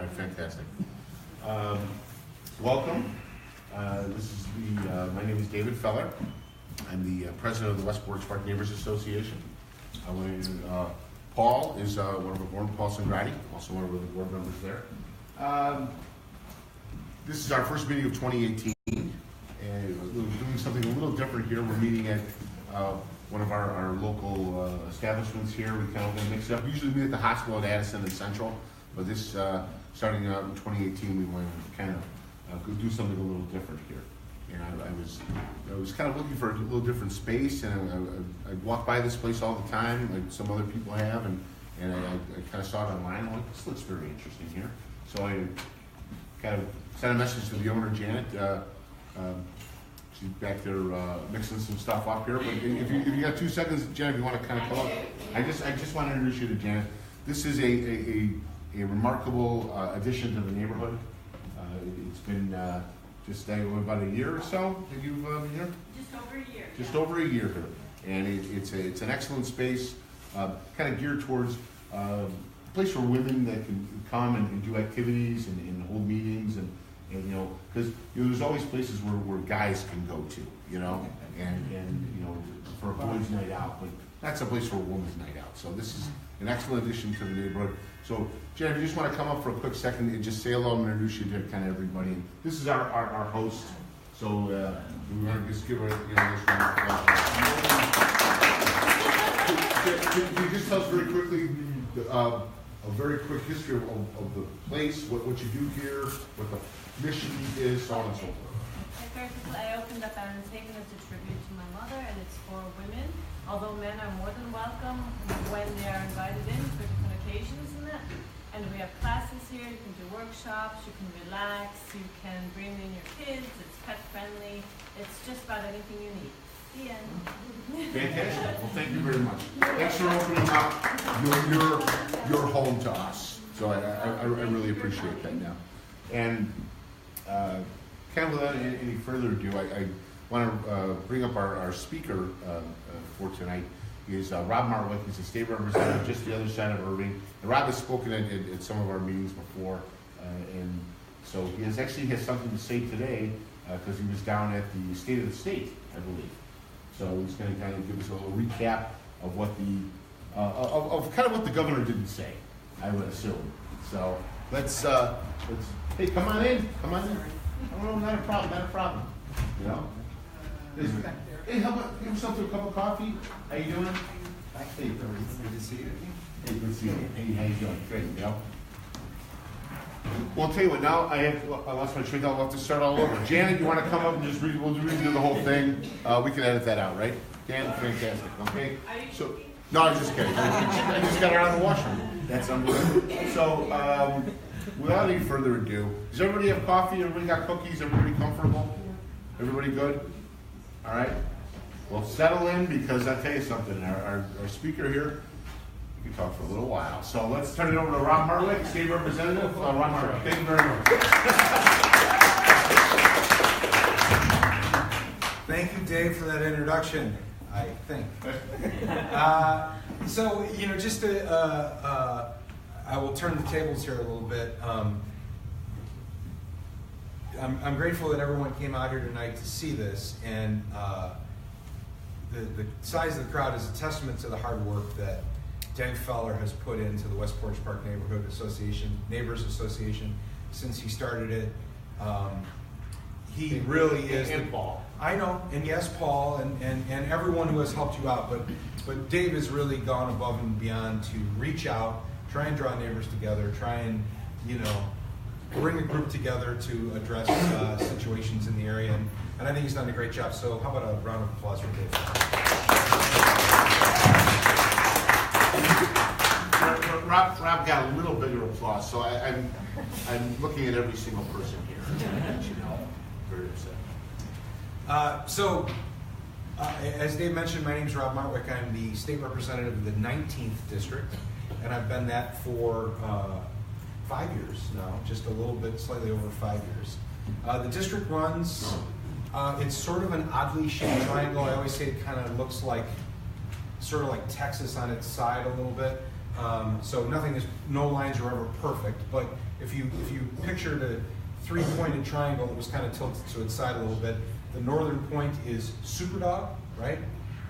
right, fantastic. Welcome. My name is David Feller. I'm the president of the West Portage Park Neighbors Association. Paul is one of the board, Paul Sangrati, also one of the board members there. This is our first meeting of 2018, and we're doing something a little different here. We're meeting at one of our local establishments here. We kind of going to mix it up. We usually meet at the hospital at Addison and Central, but this, starting out in 2018, we want to kind of do something a little different here. And I was kind of looking for a little different space, and I walk by this place all the time, like some other people have, and I kind of saw it online. I'm like, this looks very interesting here. So I kind of sent a message to the owner, Janet. She's back there mixing some stuff up here. But if you got 2 seconds, Janet, if you want to kind of come up, I just want to introduce you to Janet. This is a remarkable addition to the neighborhood. It's been just about a year or so that you've been here? Just over a year. Just over a year here. And it's an excellent space, kind of geared towards a place for women that can come and do activities and hold meetings and because there's always places where guys can go to, and for a boys' night out, but that's a place for a woman's night out. So this is an excellent addition to the neighborhood. So, Jen, if you just want to come up for a quick second and just say hello and introduce you to kind of everybody. And this is our host. So we want to just give her this round of applause. Can you just tell us very quickly a very quick history of the place, what you do here, what the mission is, so on and so forth. First of all, I opened up an statement as a tribute to my mother, and it's for women. Although men are more than welcome when they are invited in for different occasions and that. And we have classes here, you can do workshops, you can relax, you can bring in your kids, it's pet friendly, it's just about anything you need. The end. Fantastic. Well, thank you very much. Thanks for opening up your home to us. So I really appreciate that now. And kind of without any further ado, I want to bring up our speaker for tonight. Is Rob Martwick. He's a state representative just the other side of Irving. And Rob has spoken at some of our meetings before, and so he has something to say today because he was down at the State of the State, I believe. So he's going to kind of give us a little recap of what of kind of what the governor didn't say, I would assume. So let's hey, come on in. Oh, not a problem. Hey, how about give yourself a cup of coffee? How you doing? Hey, good to see you. Hey, good to see you. Hey, how you doing? Good, Well, I'll tell you what, now I lost my train of thought. We'll have to start all over. Janet, you want to come up and just we'll redo the whole thing? We can edit that out, right? Janet, fantastic, okay? So, no, I was just kidding. I just got her out of the washroom. That's unbelievable. So, without any further ado, does everybody have coffee? Everybody got cookies? Everybody comfortable? Everybody good? All right. Well, settle in because I'll tell you something. Our speaker here, we can talk for a little while. So let's turn it over to Rob Martwick, State Representative. Rob Martwick, thank you very much. Thank you, Dave, for that introduction, I think. So, just to, I will turn the tables here a little bit. I'm grateful that everyone came out here tonight to see this, and the size of the crowd is a testament to the hard work that Dave Feller has put into the West Portage Park Neighborhood Association, Neighbors Association, since he started it. He really is. And Paul. I know, and yes, Paul, and everyone who has helped you out, but Dave has really gone above and beyond to reach out, try and draw neighbors together, try and, bring a group together to address situations in the area, and I think he's done a great job. So how about a round of applause for Dave? Rob got a little bit of applause, so I'm looking at every single person here. Very upset. As Dave mentioned, my name is Rob Martwick. I'm the state representative of the 19th district, and I've been that for 5 years now, just a little bit, slightly over 5 years. The district runs, it's sort of an oddly shaped triangle. I always say it kind of looks like, sort of like Texas on its side a little bit. So no lines are ever perfect, but if you pictured a three-pointed triangle that was kind of tilted to its side a little bit, the northern point is Superdog, right?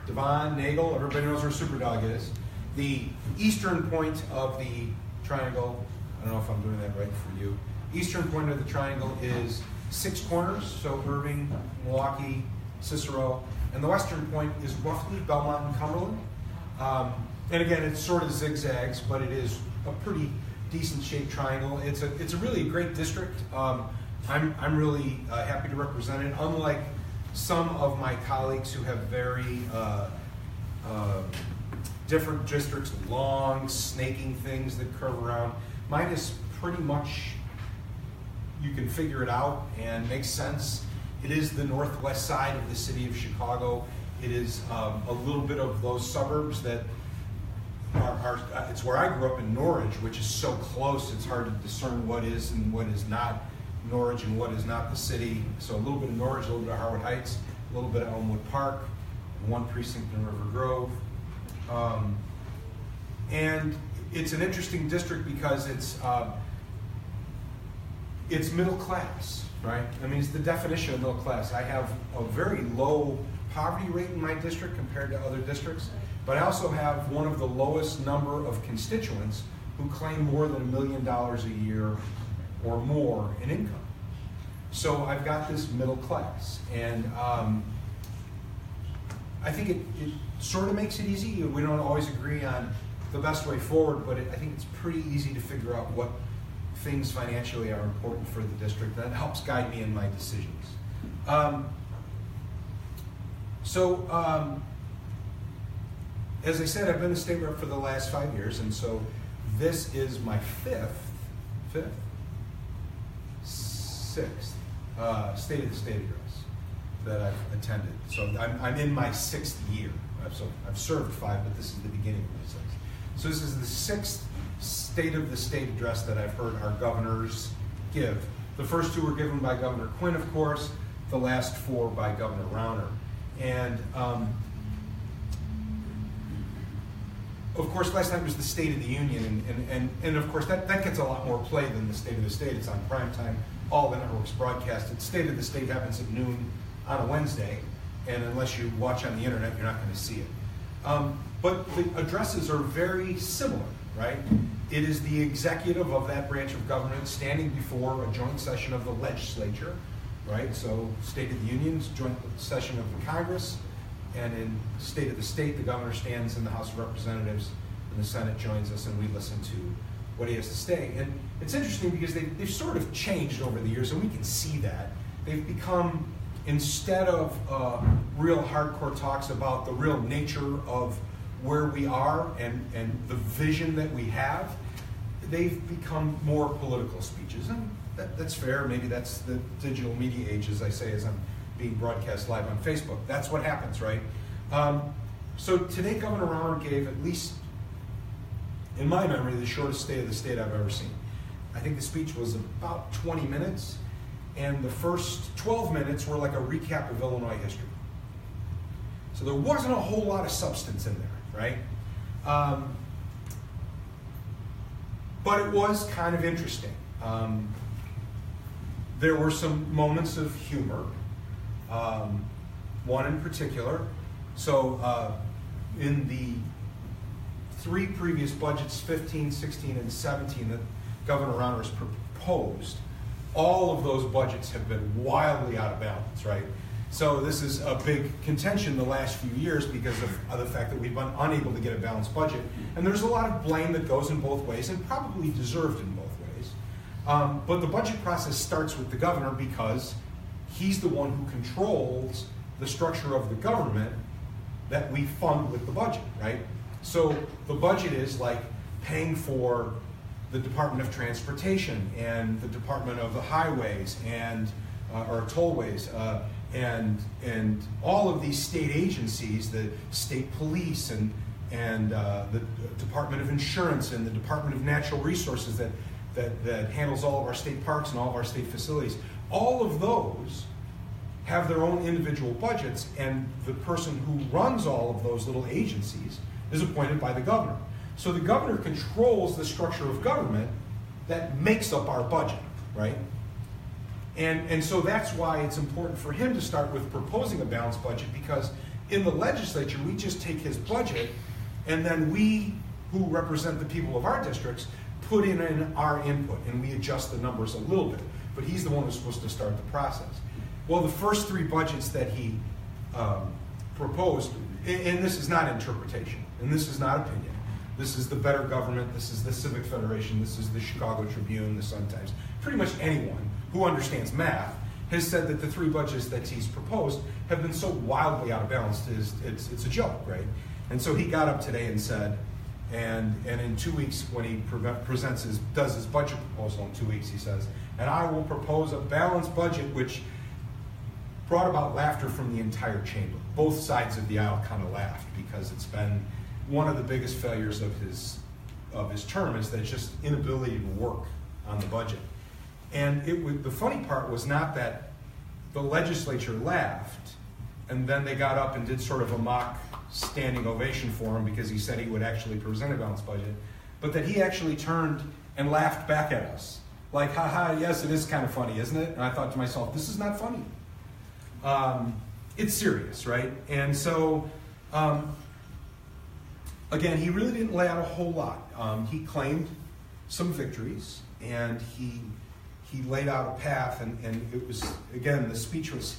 Devon, Nagel, everybody knows where Superdog is. The eastern point of the triangle, I don't know if I'm doing that right for you, eastern point of the triangle is Six Corners, so Irving, Milwaukee, Cicero, and the western point is roughly Belmont and Cumberland. And again, it sort of zigzags, but it is a pretty decent shaped triangle. It's a really great district. I'm really happy to represent it. Unlike some of my colleagues who have very different districts, long snaking things that curve around, mine is pretty much, you can figure it out and makes sense. It is the northwest side of the city of Chicago. It is a little bit of those suburbs that it's where I grew up in Norwich, which is so close it's hard to discern what is and what is not Norwich and what is not the city. So a little bit of Norwich, a little bit of Harwood Heights, a little bit of Elmwood Park, one precinct in River Grove. And it's an interesting district because it's middle class, right? I mean, it's the definition of middle class. I have a very low poverty rate in my district compared to other districts, but I also have one of the lowest number of constituents who claim more than $1 million a year or more in income. So I've got this middle class, and I think it sort of makes it easy. We don't always agree on the best way forward, but I think it's pretty easy to figure out what things financially are important for the district. That helps guide me in my decisions. As I said, I've been a state rep for the last 5 years, and so this is my sixth State of the State address that I've attended. So I'm in my 6th year. I've served 5, but this is the beginning of my 6th. So this is the 6th State of the State address that I've heard our governors give. The first 2 were given by Governor Quinn, of course, the last 4 by Governor Rauner. And of course, last night was the State of the Union, and of course that gets a lot more play than the State of the State. It's on prime time, all the networks broadcast it. State of the State happens at noon on a Wednesday, and unless you watch on the internet, you're not going to see it. But the addresses are very similar, right? It is the executive of that branch of government standing before a joint session of the legislature, right? So State of the Union's joint session of the Congress, and in State of the State, the governor stands in the House of Representatives, and the Senate joins us, and we listen to what he has to say. And it's interesting because they've sort of changed over the years, and we can see that. They've become, instead of real hardcore talks about the real nature of where we are and the vision that we have, they've become more political speeches. And that's fair. Maybe that's the digital media age, as I say, as I'm being broadcast live on Facebook. That's what happens, right? So today, Governor Rauner gave, at least in my memory, the shortest State of the State I've ever seen. I think the speech was about 20 minutes, and the first 12 minutes were like a recap of Illinois history. So there wasn't a whole lot of substance in there, right? But it was kind of interesting. There were some moments of humor, one in particular. So in the 3 previous budgets, 15, 16, and 17, that Governor Rauner has proposed, all of those budgets have been wildly out of balance, right? So this is a big contention the last few years because of the fact that we've been unable to get a balanced budget. And there's a lot of blame that goes in both ways, and probably deserved in both ways. But the budget process starts with the governor because he's the one who controls the structure of the government that we fund with the budget, right? So the budget is like paying for the Department of Transportation and the Department of the Highways and or tollways and all of these state agencies, the state police and the Department of Insurance and the Department of Natural Resources that handles all of our state parks and all of our state facilities. All of those have their own individual budgets, and the person who runs all of those little agencies is appointed by the governor. So the governor controls the structure of government that makes up our budget, right? And so that's why it's important for him to start with proposing a balanced budget, because in the legislature, we just take his budget and then we, who represent the people of our districts, put in our input and we adjust the numbers a little bit. But he's the one who's supposed to start the process. Well, the first three budgets that he proposed, and this is not interpretation, and this is not opinion. This is the Better Government, this is the Civic Federation, this is the Chicago Tribune, the Sun-Times. Pretty much anyone who understands math has said that the three budgets that he's proposed have been so wildly out of balance, it's a joke, right? And so he got up today and said, and in 2 weeks when he does his budget proposal in 2 weeks, he says, and I will propose a balanced budget, which brought about laughter from the entire chamber. Both sides of the aisle kind of laughed, because it's been one of the biggest failures of his term is that just inability to work on the budget. And the funny part was not that the legislature laughed and then they got up and did sort of a mock standing ovation for him because he said he would actually present a balanced budget, but that he actually turned and laughed back at us. Like, haha, yes, it is kind of funny, isn't it? And I thought to myself, this is not funny. It's serious, right? And so, again, he really didn't lay out a whole lot. He claimed some victories, and he laid out a path, and it was, again, the speech was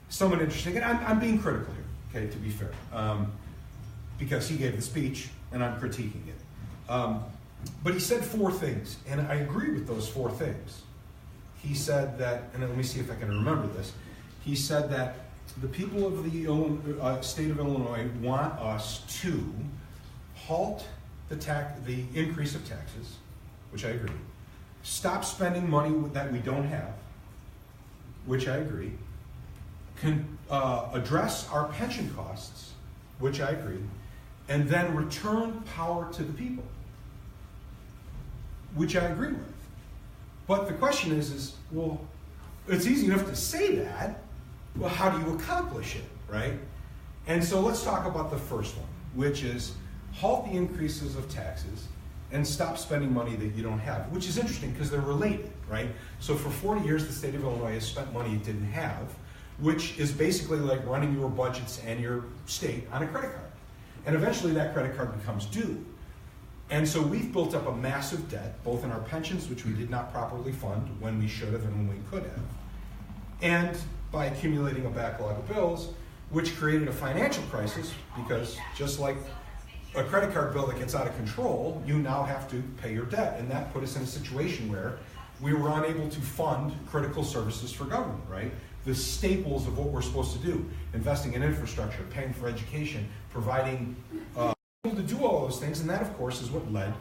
somewhat interesting. And I'm being critical here, okay, to be fair, because he gave the speech, and I'm critiquing it. But he said four things, and I agree with those four things. He said that, and let me see if I can remember this. He said that the people of the state of Illinois want us to halt the increase of taxes, which I agree. Stop spending money that we don't have, which I agree. Address our pension costs, which I agree. And then return power to the people, which I agree with. But the question is, well, it's easy enough to say that. Well, how do you accomplish it, right? And so let's talk about the first one, which is halt the increases of taxes and stop spending money that you don't have, which is interesting because they're related, right? So for 40 years, the state of Illinois has spent money it didn't have, which is basically like running your budgets and your state on a credit card. And eventually that credit card becomes due. And so we've built up a massive debt, both in our pensions, which we did not properly fund when we should have and when we could have, and by accumulating a backlog of bills, which created a financial crisis, because just like a credit card bill that gets out of control, you now have to pay your debt. And that put us in a situation where we were unable to fund critical services for government, right? The staples of what we're supposed to do, investing in infrastructure, paying for education, providing to do all those things. And that, of course, is what led,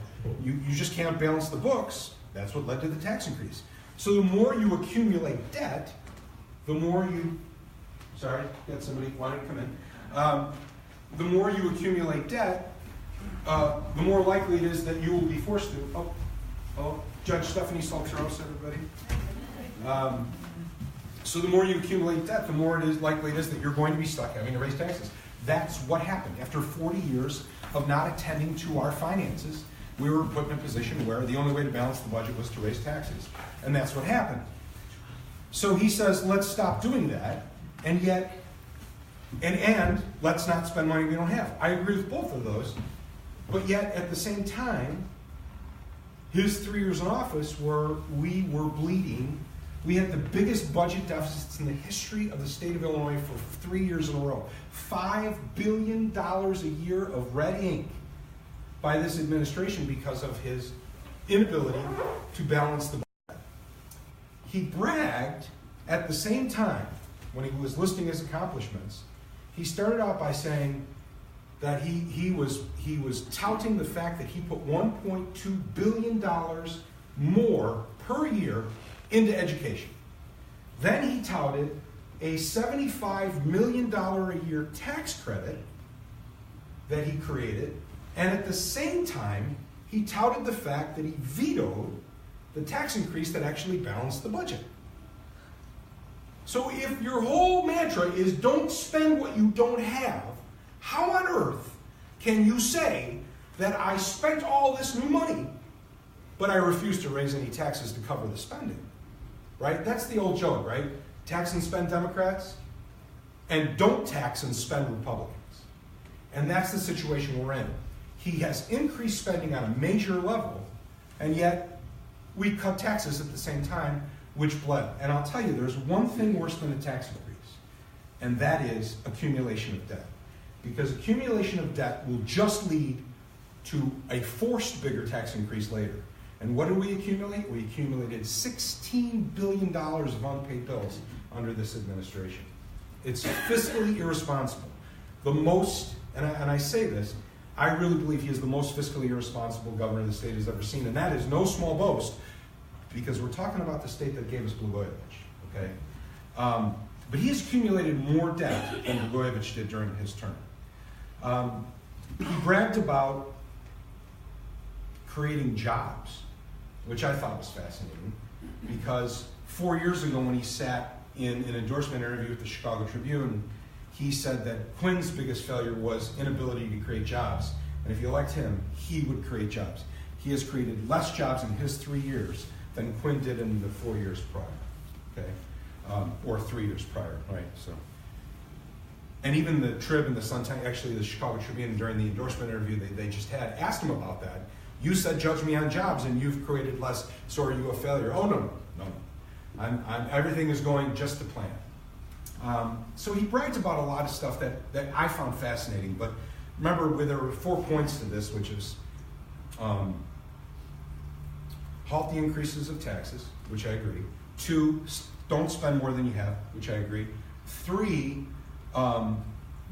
you just can't balance the books. That's what led to the tax increase. So the more you accumulate debt, the more you, sorry, got somebody wanting to come in. The more you accumulate debt, the more likely it is that you will be forced to, Judge Stephanie Saltros, everybody. So the more you accumulate debt, the more likely it is that you're going to be stuck having to raise taxes. That's what happened. After 40 years of not attending to our finances, we were put in a position where the only way to balance the budget was to raise taxes. And that's what happened. So he says, let's stop doing that, and let's not spend money we don't have. I agree with both of those, but yet at the same time, his 3 years in office we were bleeding. We had the biggest budget deficits in the history of the state of Illinois for 3 years in a row. $5 billion a year of red ink by this administration because of his inability to balance the budget. He bragged at the same time, when he was listing his accomplishments, he started out by saying that he was touting the fact that he put $1.2 billion more per year into education. Then he touted a $75 million a year tax credit that he created, and at the same time, he touted the fact that he vetoed the tax increase that actually balanced the budget. So if your whole mantra is don't spend what you don't have, how on earth can you say that I spent all this new money, but I refused to raise any taxes to cover the spending. Right? That's the old joke, right? Tax and spend Democrats, and don't tax and spend Republicans. And that's the situation we're in. He has increased spending on a major level, and yet we cut taxes at the same time, which bled. And I'll tell you, there's one thing worse than a tax increase, and that is accumulation of debt. Because accumulation of debt will just lead to a forced bigger tax increase later. And what did we accumulate? We accumulated $16 billion of unpaid bills under this administration. It's fiscally irresponsible. The most, and I say this, I really believe he is the most fiscally irresponsible governor the state has ever seen. And that is no small boast, because we're talking about the state that gave us Blagojevich, okay? But he has accumulated more debt than Blagojevich did during his term. He bragged about creating jobs, which I thought was fascinating, because 4 years ago when he sat in an endorsement interview with the Chicago Tribune, he said that Quinn's biggest failure was inability to create jobs. And if you elect him, he would create jobs. He has created less jobs in his 3 years than Quinn did in the 4 years prior, okay? Or 3 years prior, right? So, and even the Trib and the Sun-Times, actually the Chicago Tribune, during the endorsement interview they just had, asked him about that. You said judge me on jobs and you've created less, so are you a failure? Oh, no. Everything is going just to plan. So he brags about a lot of stuff that I found fascinating, but remember, there were 4 points to this, which is halt the increases of taxes, which I agree. 2, don't spend more than you have, which I agree. 3,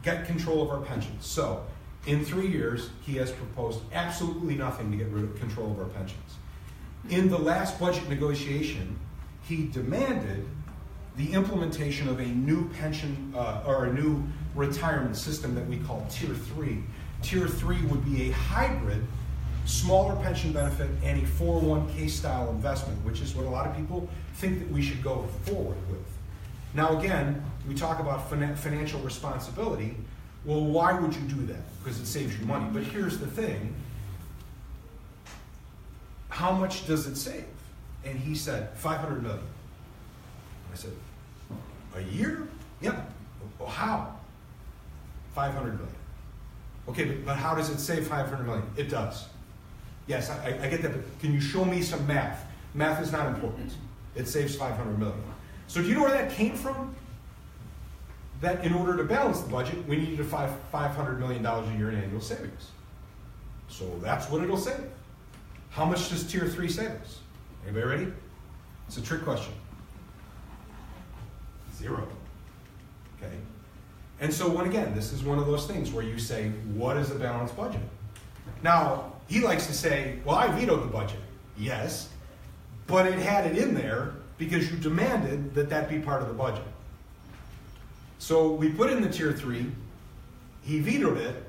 get control of our pensions. So, in 3 years, he has proposed absolutely nothing to get rid of control of our pensions. In the last budget negotiation, he demanded the implementation of a new pension or a new retirement system that we call Tier 3. Tier 3 would be a hybrid, smaller pension benefit and a 401k style investment, which is what a lot of people think that we should go forward with. Now again, we talk about financial responsibility. Well, why would you do that? Because it saves you money. But here's the thing. How much does it save? And he said, $500 million. I said, a year? Yep. Well, how? $500 million. Okay, but how does it save $500 million? It does. Yes, I get that, but can you show me some math? Math is not important. It saves $500 million. So do you know where that came from? That in order to balance the budget, we needed $500 million a year in annual savings. So that's what it'll save. How much does Tier 3 save us? Anybody ready? It's a trick question. 0. Okay? And so, again, this is one of those things where you say, what is a balanced budget? Now, he likes to say, well, I vetoed the budget. Yes, but it had it in there because you demanded that that be part of the budget. So we put in the Tier 3, he vetoed it,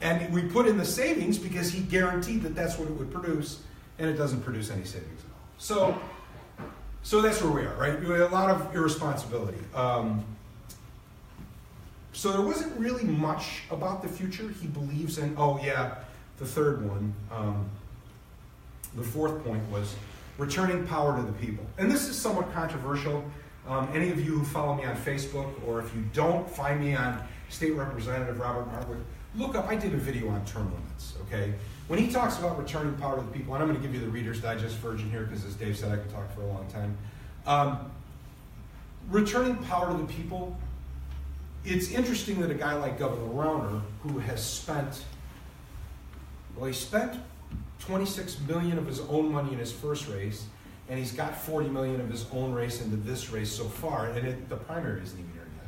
and we put in the savings because he guaranteed that that's what it would produce, and it doesn't produce any savings at all. So that's where we are, right? We have a lot of irresponsibility. So there wasn't really much about the future. He believes in, the third one, the 4th point was returning power to the people. And this is somewhat controversial. Any of you who follow me on Facebook, or if you don't, find me on State Representative Robert Martwick, look up, I did a video on term limits, okay? When he talks about returning power to the people, and I'm going to give you the Reader's Digest version here, because as Dave said, I can talk for a long time. Returning power to the people, it's interesting that a guy like Governor Rauner, who has spent, he spent $26 million of his own money in his first race, and he's got $40 million of his own race into this race so far, and the primary isn't even here yet.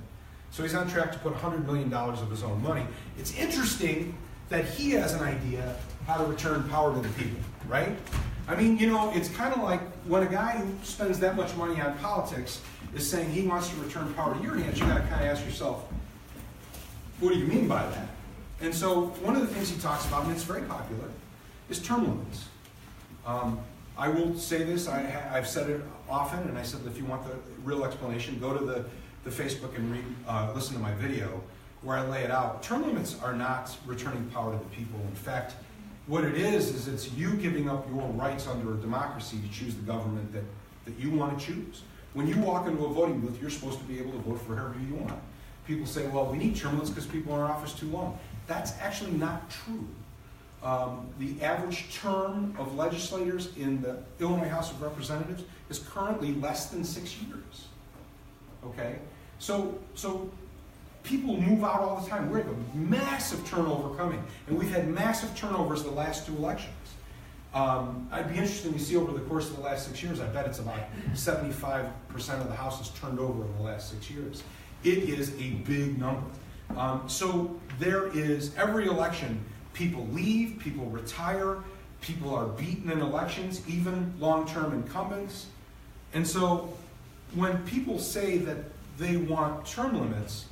So he's on track to put $100 million of his own money. It's interesting that he has an idea how to return power to the people, right? I mean, it's kind of like when a guy who spends that much money on politics is saying he wants to return power to your hands, you got to kind of ask yourself, what do you mean by that? And so one of the things he talks about, and it's very popular, is term limits. I will say this, I've said it often, and I said if you want the real explanation, go to the Facebook and listen to my video. where I lay it out. Term limits are not returning power to the people. In fact, what it is it's you giving up your rights under a democracy to choose the government that you want to choose. When you walk into a voting booth, you're supposed to be able to vote for whoever you want. People say, well, we need term limits because people are in office too long. That's actually not true. The average term of legislators in the Illinois House of Representatives is currently less than 6 years. Okay? So people move out all the time. We have a massive turnover coming, and we've had massive turnovers the last 2 elections. I'd be interested to see over the course of the last 6 years. I bet it's about 75% of the House has turned over in the last 6 years. It is a big number. So there is, every election, people leave, people retire, people are beaten in elections, even long-term incumbents. And so when people say that they want term limits,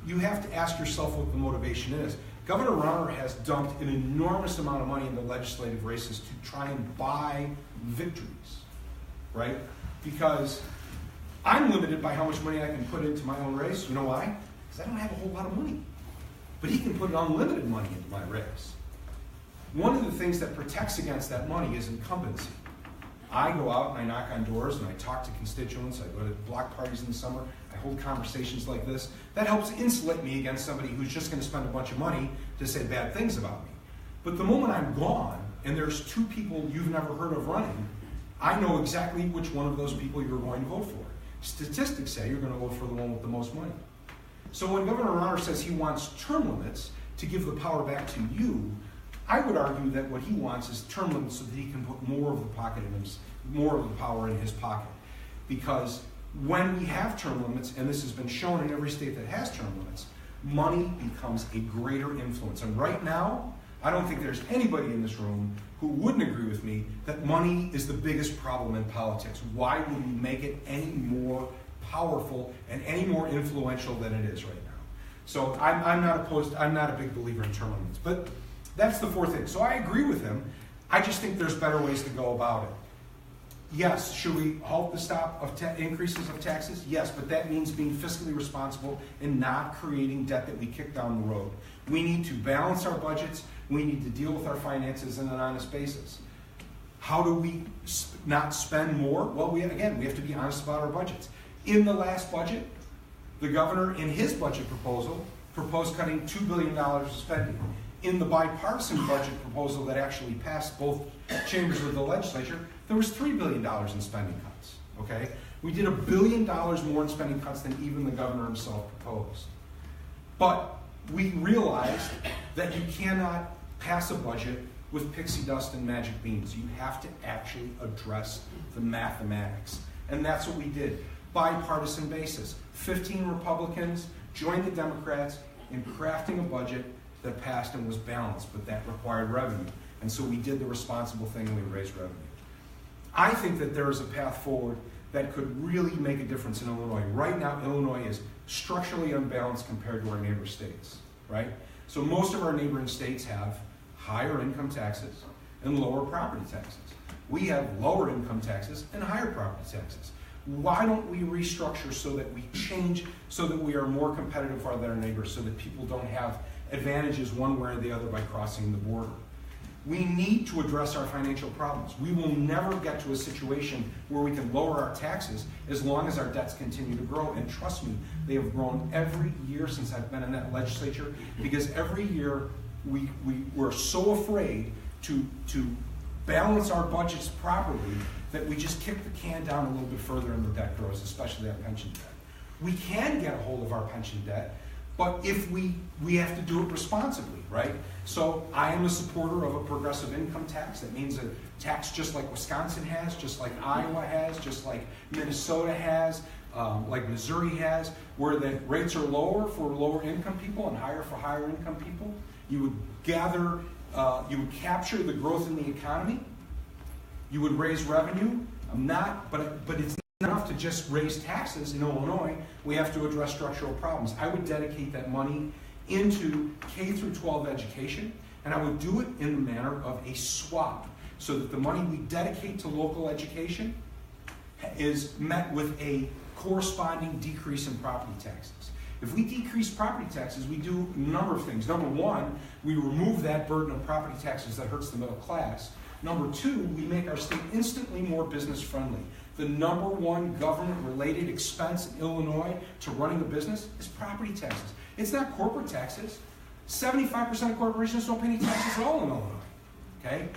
you have to ask yourself what the motivation is. Governor Rauner has dumped an enormous amount of money into legislative races to try and buy victories, right? Because I'm limited by how much money I can put into my own race. You know why? Because I don't have a whole lot of money. But he can put unlimited money into my race. One of the things that protects against that money is incumbency. I go out and I knock on doors and I talk to constituents. I go to block parties in the summer. I hold conversations like this. That helps insulate me against somebody who's just going to spend a bunch of money to say bad things about me. But the moment I'm gone and there's 2 people you've never heard of running, I know exactly which one of those people you're going to vote for. Statistics say you're going to vote for the one with the most money. So when Governor Rauner says he wants term limits to give the power back to you, I would argue that what he wants is term limits so that he can put more of the power in his pocket. Because when we have term limits, and this has been shown in every state that has term limits, money becomes a greater influence. And right now, I don't think there's anybody in this room who wouldn't agree with me that money is the biggest problem in politics. Why would we make it any more powerful and any more influential than it is right now? So I'm not a big believer in term limits. But that's the 4th thing. So I agree with him. I just think there's better ways to go about it. Yes, should we halt the stop of increases of taxes? Yes, but that means being fiscally responsible and not creating debt that we kick down the road. We need to balance our budgets. We need to deal with our finances on an honest basis. How do we not spend more? Well, we have to be honest about our budgets. In the last budget, the governor, in his budget proposal, proposed cutting $2 billion of spending. In the bipartisan budget proposal that actually passed both chambers of the legislature, there was $3 billion in spending cuts, okay? We did $1 billion more in spending cuts than even the governor himself proposed. But we realized that you cannot pass a budget with pixie dust and magic beans. You have to actually address the mathematics. And that's what we did. Bipartisan basis. 15 Republicans joined the Democrats in crafting a budget that passed and was balanced, but that required revenue. And so we did the responsible thing and we raised revenue. I think that there is a path forward that could really make a difference in Illinois. Right now, Illinois is structurally unbalanced compared to our neighbor states, right? So most of our neighboring states have higher income taxes and lower property taxes. We have lower income taxes and higher property taxes. Why don't we restructure so that we change, so that we are more competitive with our neighbors, so that people don't have advantages one way or the other by crossing the border? We need to address our financial problems. We will never get to a situation where we can lower our taxes as long as our debts continue to grow. And trust me, they have grown every year since I've been in that legislature, because every year we're so afraid to balance our budgets properly that we just kick the can down a little bit further and the debt grows, especially that pension debt. We can get a hold of our pension debt, but if we have to do it responsibly, right? So I am a supporter of a progressive income tax. That means a tax just like Wisconsin has, just like Iowa has, just like Minnesota has, like Missouri has, where the rates are lower for lower income people and higher for higher income people. You would capture the growth in the economy. You would raise revenue. But it's not enough to just raise taxes in Illinois. We have to address structural problems. I would dedicate that money into K through 12 education, and I would do it in the manner of a swap, so that the money we dedicate to local education is met with a corresponding decrease in property taxes. If we decrease property taxes, we do a number of things. Number one, we remove that burden of property taxes that hurts the middle class. Number two, we make our state instantly more business friendly. The number one government-related expense in Illinois to running a business is property taxes. It's not corporate taxes. 75% of corporations don't pay any taxes at all in Illinois, okay?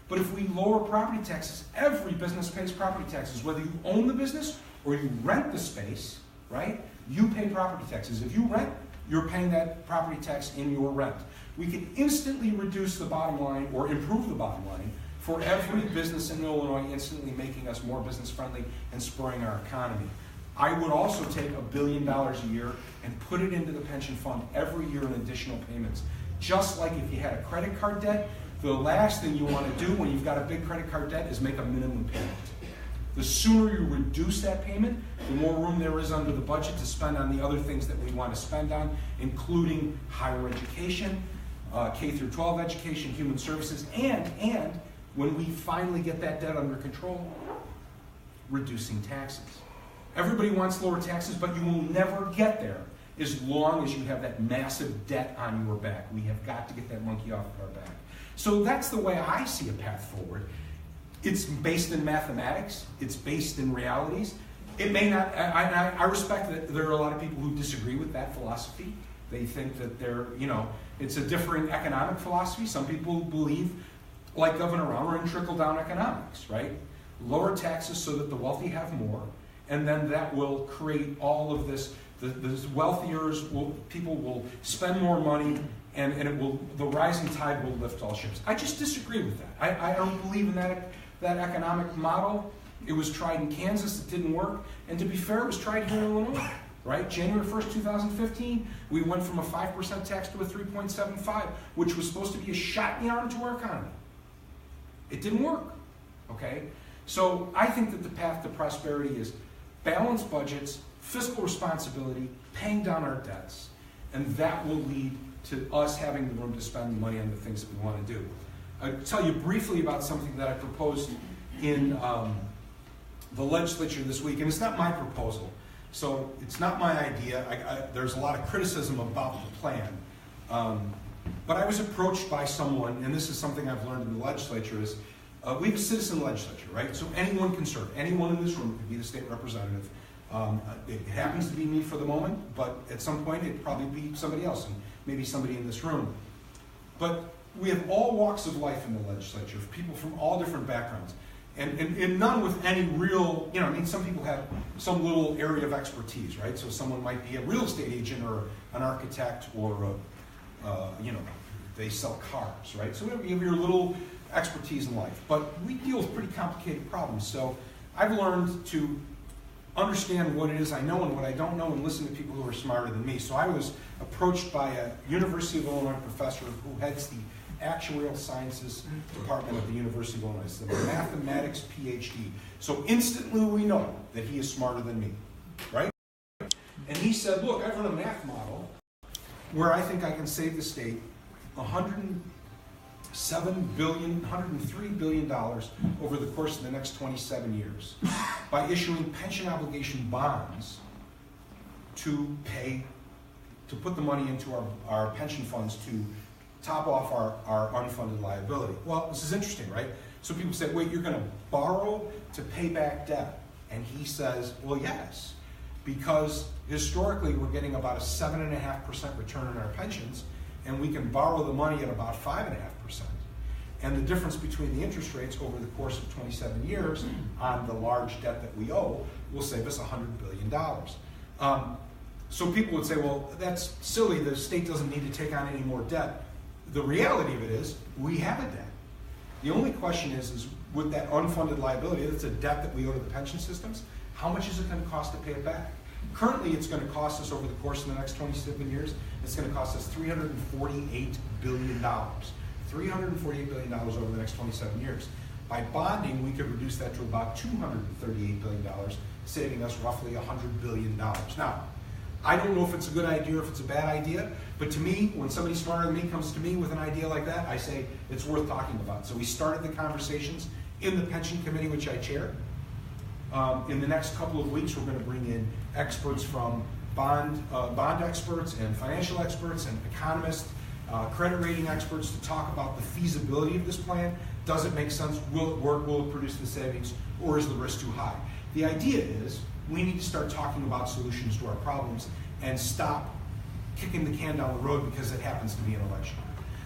But if we lower property taxes, every business pays property taxes. Whether you own the business or you rent the space, right? You pay property taxes. If you rent, you're paying that property tax in your rent. We can instantly reduce the bottom line or improve the bottom line for every business in Illinois, instantly making us more business friendly and spurring our economy. I would also take $1 billion a year and put it into the pension fund every year in additional payments. Just like if you had a credit card debt, the last thing you want to do when you've got a big credit card debt is make a minimum payment. The sooner you reduce that payment, the more room there is under the budget to spend on the other things that we want to spend on, including higher education, K through 12 education, human services, and when we finally get that debt under control, reducing taxes. Everybody wants lower taxes, but you will never get there as long as you have that massive debt on your back. We have got to get that monkey off of our back. So that's the way I see a path forward. It's based in mathematics. It's based in realities. It may not, I respect that there are a lot of people who disagree with that philosophy. They think that it's a different economic philosophy. Some people believe, like Governor Rauner, in trickle-down economics, right? Lower taxes so that the wealthy have more, and then that will create all of this. The wealthier people will spend more money, and the rising tide will lift all ships. I just disagree with that. I don't believe in that economic model. It was tried in Kansas, it didn't work, and to be fair, it was tried here in Illinois, right? January 1st, 2015, we went from a 5% tax to a 3.75, which was supposed to be a shot in the arm to our economy. It didn't work, okay? So I think that the path to prosperity is balanced budgets, fiscal responsibility, paying down our debts, and that will lead to us having the room to spend the money on the things that we want to do. I'll tell you briefly about something that I proposed in the legislature this week, and it's not my proposal, so it's not my idea. There's a lot of criticism about the plan, but I was approached by someone, and this is something I've learned in the legislature, is we have a citizen legislature, right? So anyone can serve. Anyone in this room could be the state representative. It happens to be me for the moment, but at some point it'd probably be somebody else, and maybe somebody in this room. But we have all walks of life in the legislature, people from all different backgrounds, and none with any real, some people have some little area of expertise, right? So someone might be a real estate agent or an architect or, they sell cars, right? So you have your little expertise in life, but we deal with pretty complicated problems. So I've learned to understand what it is I know and what I don't know and listen to people who are smarter than me. So I was approached by a University of Illinois professor who heads the Actuarial Sciences Department of the University of Illinois. It's a mathematics PhD. So instantly we know that he is smarter than me, right? And he said, look, I've run a math model where I think I can save the state $103 billion over the course of the next 27 years by issuing pension obligation bonds to put the money into our pension funds to top off our unfunded liability. Well, this is interesting, right? So people say, wait, you're going to borrow to pay back debt? And he says, well, yes, because historically we're getting about a 7.5% return on our pensions, and we can borrow the money at about 5.5%. And the difference between the interest rates over the course of 27 years on the large debt that we owe will save us $100 billion. So people would say, well, that's silly. The state doesn't need to take on any more debt. The reality of it is we have a debt. The only question is with that unfunded liability, that's a debt that we owe to the pension systems, how much is it going to cost to pay it back? Currently, it's going to cost us over the course of the next 27 years, it's going to cost us $348 billion. $348 billion over the next 27 years. By bonding, we could reduce that to about $238 billion, saving us roughly $100 billion. Now, I don't know if it's a good idea or if it's a bad idea, but to me, when somebody smarter than me comes to me with an idea like that, I say it's worth talking about. So we started the conversations in the pension committee, which I chair. In the next couple of weeks, we're going to bring in experts from bond experts and financial experts and economists, credit rating experts to talk about the feasibility of this plan. Does it make sense? Will it work? Will it produce the savings? Or is the risk too high? The idea is we need to start talking about solutions to our problems and stop kicking the can down the road because it happens to be an election.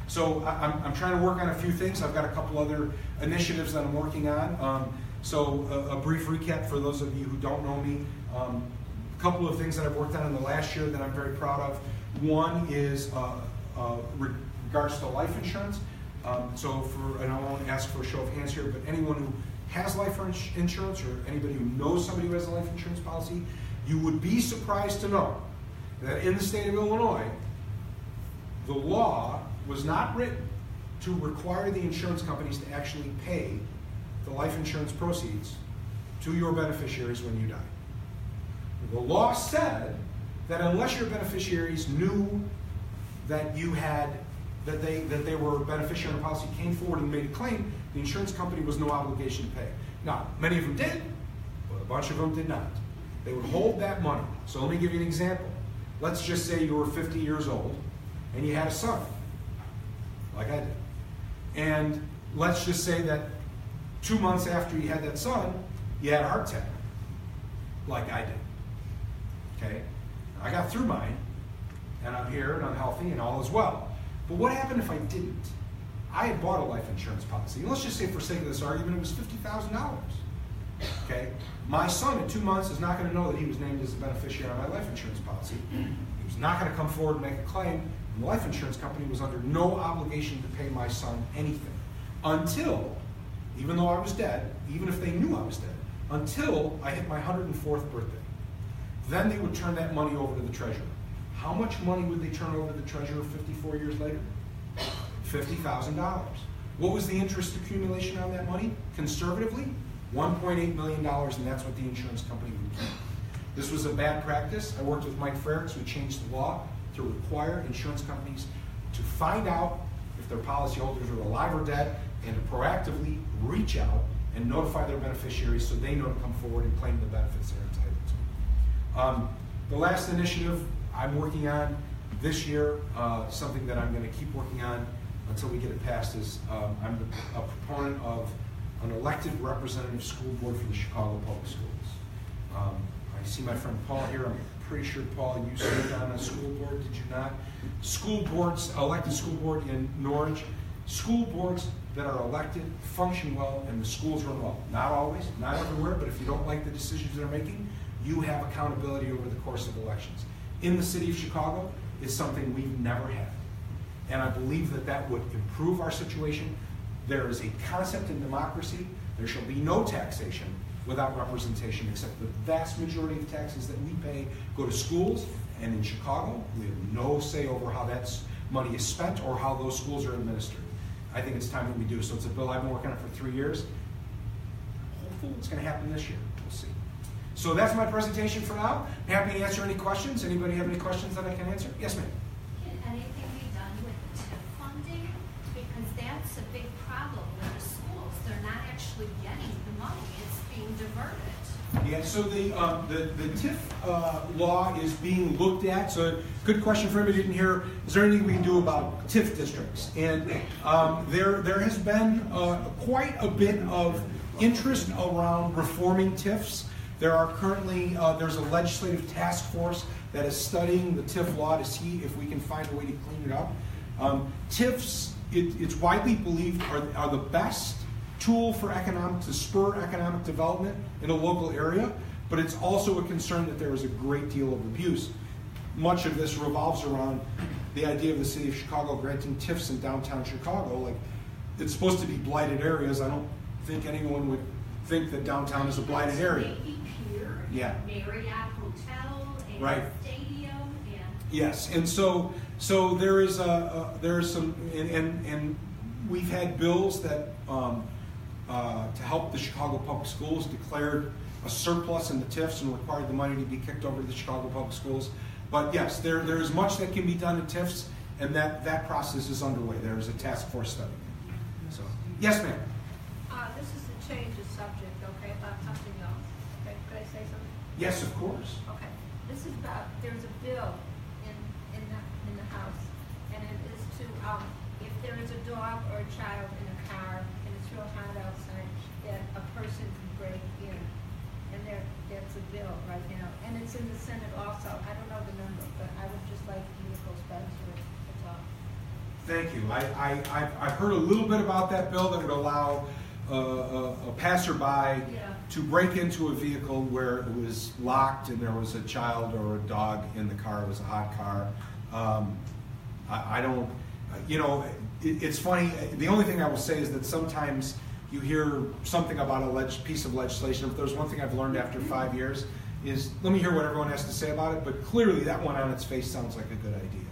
So I'm trying to work on a few things. I've got a couple other initiatives that I'm working on. So a brief recap for those of you who don't know me. A couple of things that I've worked on in the last year that I'm very proud of. One is regards to life insurance. And I won't ask for a show of hands here, but anyone who has life insurance or anybody who knows somebody who has a life insurance policy, you would be surprised to know that in the state of Illinois, the law was not written to require the insurance companies to actually pay the life insurance proceeds to your beneficiaries when you die. The law said that unless your beneficiaries knew that you had that they were a beneficiary on a policy, came forward and made a claim, the insurance company was no obligation to pay. Now, many of them did, but a bunch of them did not. They would hold that money. So let me give you an example. Let's just say you were 50 years old and you had a son, like I did. And let's just say that 2 months after you had that son, you had a heart attack, like I did. Okay? I got through mine, and I'm here, and I'm healthy, and all is well. But what happened if I didn't? I had bought a life insurance policy. And let's just say, for sake of this argument, it was $50,000. Okay? My son at 2 months is not going to know that he was named as a beneficiary on my life insurance policy. He was not going to come forward and make a claim. And the life insurance company was under no obligation to pay my son anything until, even though I was dead, even if they knew I was dead, until I hit my 104th birthday. Then they would turn that money over to the treasurer. How much money would they turn over to the treasurer 54 years later? $50,000. What was the interest accumulation on that money? Conservatively, $1.8 million, and that's what the insurance company would keep. This was a bad practice. I worked with Mike Frericks, who changed the law to require insurance companies to find out if their policyholders are alive or dead, and to proactively reach out and notify their beneficiaries so they know to come forward and claim the benefits they're entitled to. The last initiative I'm working on this year, something that I'm going to keep working on until we get it passed, is I'm a proponent of an elected representative school board for the Chicago Public Schools. I see my friend Paul here. I'm pretty sure, Paul, you served on a school board, did you not? School boards, elected school board in Norwich. School boards that are elected function well and the schools run well. Not always, not everywhere, but if you don't like the decisions they're making, you have accountability over the course of elections. In the city of Chicago, it's something we've never had. And I believe that that would improve our situation. There is a concept in democracy. There shall be no taxation without representation, except the vast majority of taxes that we pay go to schools. And in Chicago, we have no say over how that money is spent or how those schools are administered. I think it's time that we do. So it's a bill I've been working on for 3 years. Hopefully it's going to happen this year. We'll see. So that's my presentation for now. I'm happy to answer any questions. Anybody have any questions that I can answer? Yes, ma'am. Can anything be done with the TIF funding? Because that's a big problem with the schools. They're not actually getting the money. It's being diverted. Yeah, so the TIF law is being looked at. So good question for everybody who didn't hear. Is there anything we can do about TIF districts? And there has been quite a bit of interest around reforming TIFs. There are currently, there's a legislative task force that is studying the TIF law to see if we can find a way to clean it up. TIFs, it's widely believed, are the best tool for to spur economic development in a local area, but it's also a concern that there is a great deal of abuse. Much of this revolves around the idea of the city of Chicago granting TIFs in downtown Chicago. Like, it's supposed to be blighted areas. I don't think anyone would think that downtown is a blighted area. Yeah. Marriott Hotel and right. Stadium and yes, and so there is some and we've had bills that to help the Chicago Public Schools declared a surplus in the TIFs and required the money to be kicked over to the Chicago Public Schools. But yes, there is much that can be done in TIFs, and that process is underway. There is a task force study. So yes, ma'am. This is a change of subject, okay, about something else. Okay, could I say something? Yes, of course. Okay. This is about, there's a bill in the House, and it is to, if there is a dog or a child in a car and it's real hot outside, that a person can break in. And that's a bill right now. And it's in the Senate also. I don't know the number, but I would just like vehicles back to it. That's all. Thank you. I've heard a little bit about that bill that would allow a passerby to break into a vehicle where it was locked and there was a child or a dog in the car. It was a hot car. I don't, it's funny. The only thing I will say is that sometimes you hear something about a piece of legislation. If there's one thing I've learned after 5 years is, let me hear what everyone has to say about it, but clearly that one on its face sounds like a good idea.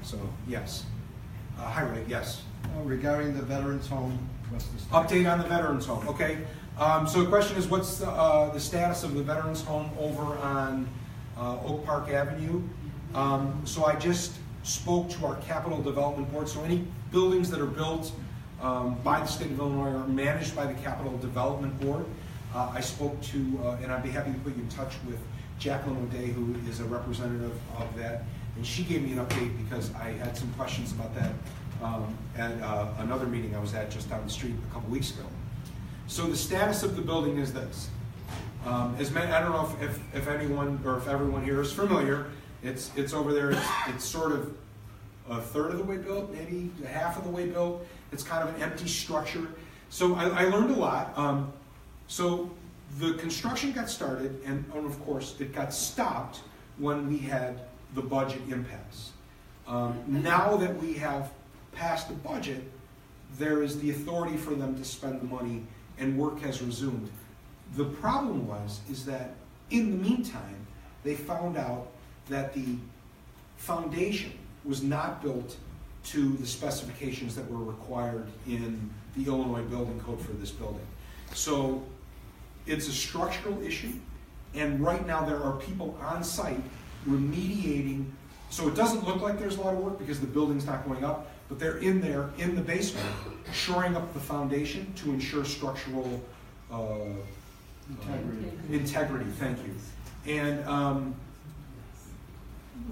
So, yes. Hi, Ray, yes. Regarding the veterans home, what's the status? Update on the veterans home, okay. So the question is, what's the status of the veterans home over on Oak Park Avenue? So I just spoke to our capital development board. So any buildings that are built by the state of Illinois are managed by the Capital Development Board. I spoke to, and I'd be happy to put you in touch with Jacqueline O'Day, who is a representative of that, and she gave me an update because I had some questions about that at another meeting I was at just down the street a couple weeks ago. So the status of the building is this. I don't know if anyone or if everyone here is familiar. It's over there. It's sort of a third of the way built, maybe half of the way built. It's kind of an empty structure. So I learned a lot. So the construction got started, and of course it got stopped when we had the budget impasse. Now that we have passed the budget, there is the authority for them to spend the money, and work has resumed. The problem is that in the meantime, they found out that the foundation was not built to the specifications that were required in the Illinois Building Code for this building. So it's a structural issue, and right now there are people on site remediating. So it doesn't look like there's a lot of work because the building's not going up, but they're in there in the basement shoring up the foundation to ensure structural integrity. Thank you. And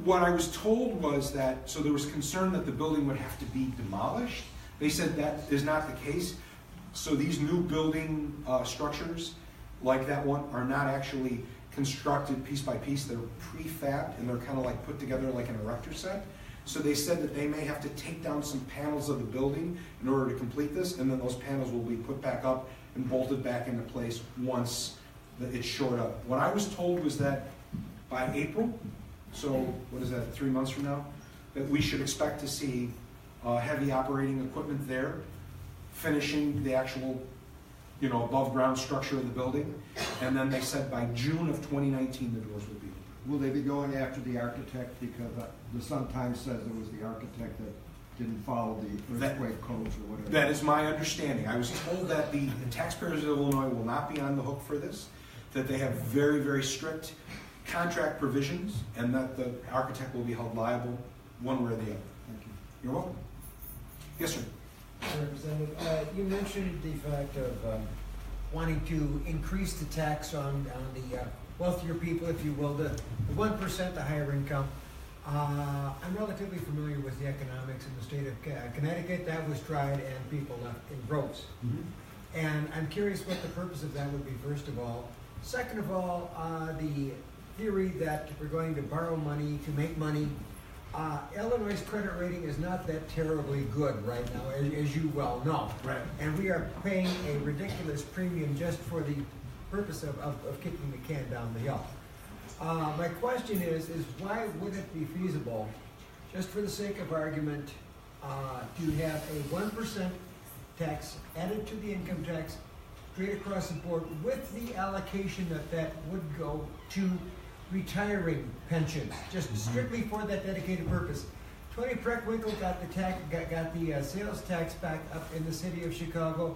what I was told was that, so there was concern that the building would have to be demolished. They said that is not the case. So these new building structures, like that one, are not actually constructed piece by piece. They're prefabbed, and they're kind of like put together like an erector set. So they said that they may have to take down some panels of the building in order to complete this, and then those panels will be put back up and bolted back into place once it's shored up. What I was told was that by April, so what is that, 3 months from now, that we should expect to see heavy operating equipment there, finishing the actual, above ground structure of the building. And then they said by June of 2019 the doors would be open. Will they be going after the architect? Because the Sun-Times says it was the architect that didn't follow the earthquake codes or whatever. That is my understanding. I was told that the taxpayers of Illinois will not be on the hook for this, that they have very, very strict contract provisions, and that the architect will be held liable one way or the other. Thank you. You're welcome. Yes, sir. Representative, you mentioned the fact of wanting to increase the tax on the wealthier people, if you will, the 1%, the higher income. I'm relatively familiar with the economics in the state of Connecticut. That was tried, and people left in droves. Mm-hmm. And I'm curious what the purpose of that would be, first of all. Second of all, the theory that we're going to borrow money to make money. Illinois' credit rating is not that terribly good right now, as you well know. Right. And we are paying a ridiculous premium just for the purpose of kicking the can down the hill. My question is why would it be feasible, just for the sake of argument, to have a 1% tax added to the income tax straight across the board with the allocation that would go to retiring pensions, just strictly for that dedicated purpose. Tony Preckwinkle got the sales tax back up in the city of Chicago,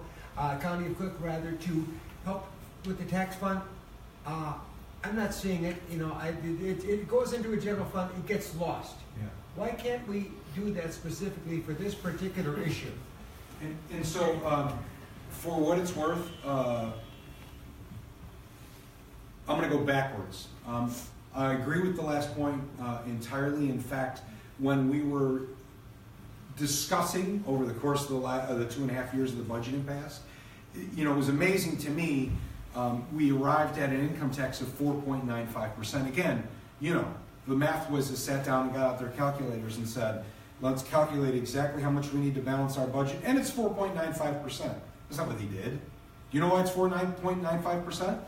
County of Cook rather, to help with the tax fund. I'm not seeing it. It goes into a general fund. It gets lost. Yeah. Why can't we do that specifically for this particular issue? And so, for what it's worth, I'm going to go backwards. I agree with the last point entirely. In fact, when we were discussing over the course of the 2.5 years of the budget impasse, it was amazing to me. We arrived at an income tax of 4.95%. Again, the math whizzes sat down and got out their calculators and said, let's calculate exactly how much we need to balance our budget, and it's 4.95%. That's not what they did. Do you know why it's 4.95%?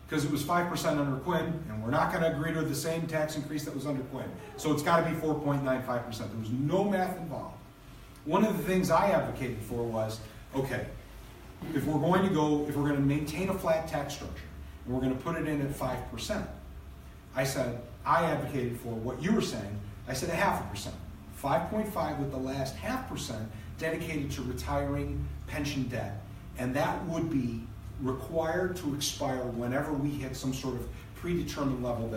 Because it was 5% under Quinn, and we're not going to agree to the same tax increase that was under Quinn. So it's got to be 4.95%. There was no math involved. One of the things I advocated for was, okay, if we're going to maintain a flat tax structure, and we're going to put it in at 5%, I advocated for what you were saying. I said 0.5%. 5.5 with the last 0.5% dedicated to retiring pension debt. And that would be required to expire whenever we hit some sort of predetermined level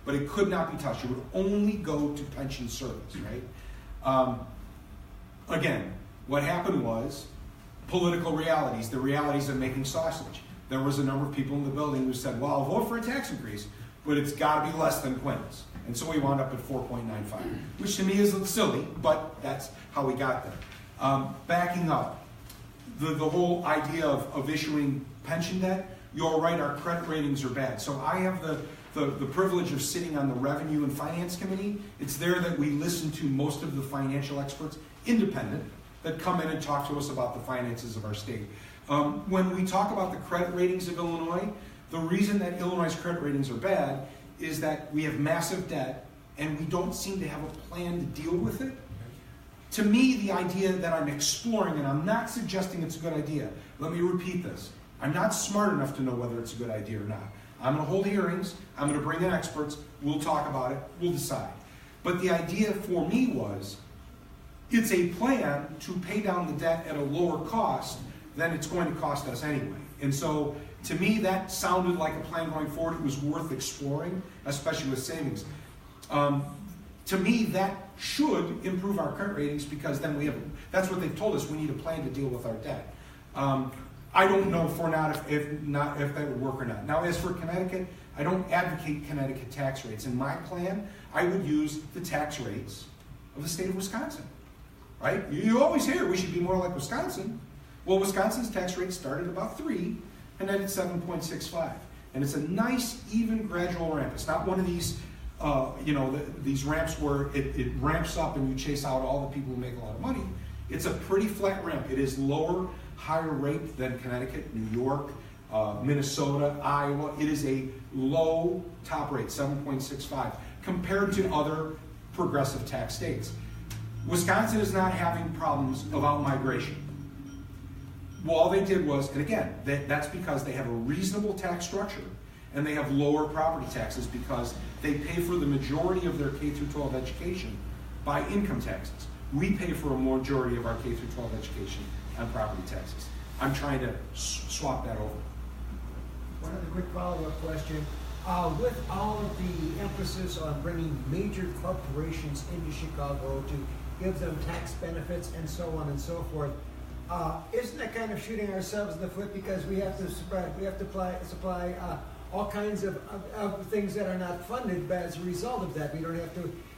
but it could not be touched. It would only go to pension service, right? Again, what happened was political realities, the realities of making sausage. There was a number of people in the building who said, well, I'll vote for a tax increase, but it's got to be less than Quinn's. And so we wound up at 4.95, which to me is silly, but that's how we got there. Backing up, the whole idea of issuing pension debt, you're right, our credit ratings are bad. So I have the privilege of sitting on the Revenue and Finance Committee. It's there that we listen to most of the financial experts, independent, that come in and talk to us about the finances of our state. When we talk about the credit ratings of Illinois, the reason that Illinois' credit ratings are bad is that we have massive debt and we don't seem to have a plan to deal with it. To me, the idea that I'm exploring, and I'm not suggesting it's a good idea, let me repeat this. I'm not smart enough to know whether it's a good idea or not. I'm going to hold hearings, I'm going to bring in experts, we'll talk about it, we'll decide. But the idea for me was, it's a plan to pay down the debt at a lower cost than it's going to cost us anyway. And so, to me, that sounded like a plan going forward. It was worth exploring, especially with savings. To me, that should improve our credit ratings because then that's what they've told us, we need a plan to deal with our debt. I don't know if that would work or not. Now, as for Connecticut, I don't advocate Connecticut tax rates. In my plan, I would use the tax rates of the state of Wisconsin, right? You always hear we should be more like Wisconsin. Well, Wisconsin's tax rate started about 3, and then it's 7.65. And it's a nice, even, gradual ramp. It's not one of these, these ramps where it ramps up and you chase out all the people who make a lot of money. It's a pretty flat ramp. It is higher rate than Connecticut, New York, Minnesota, Iowa. It is a low top rate, 7.65, compared to other progressive tax states. Wisconsin is not having problems of out-migration. Well, all they did was, and again, that's because they have a reasonable tax structure and they have lower property taxes because they pay for the majority of their K-12 education by income taxes. We pay for a majority of our K-12 education on property taxes. I'm trying to swap that over. One other quick follow-up question. With all of the emphasis on bringing major corporations into Chicago to give them tax benefits and so on and so forth, isn't that kind of shooting ourselves in the foot because we have to supply all kinds of things that are not funded as a result of that?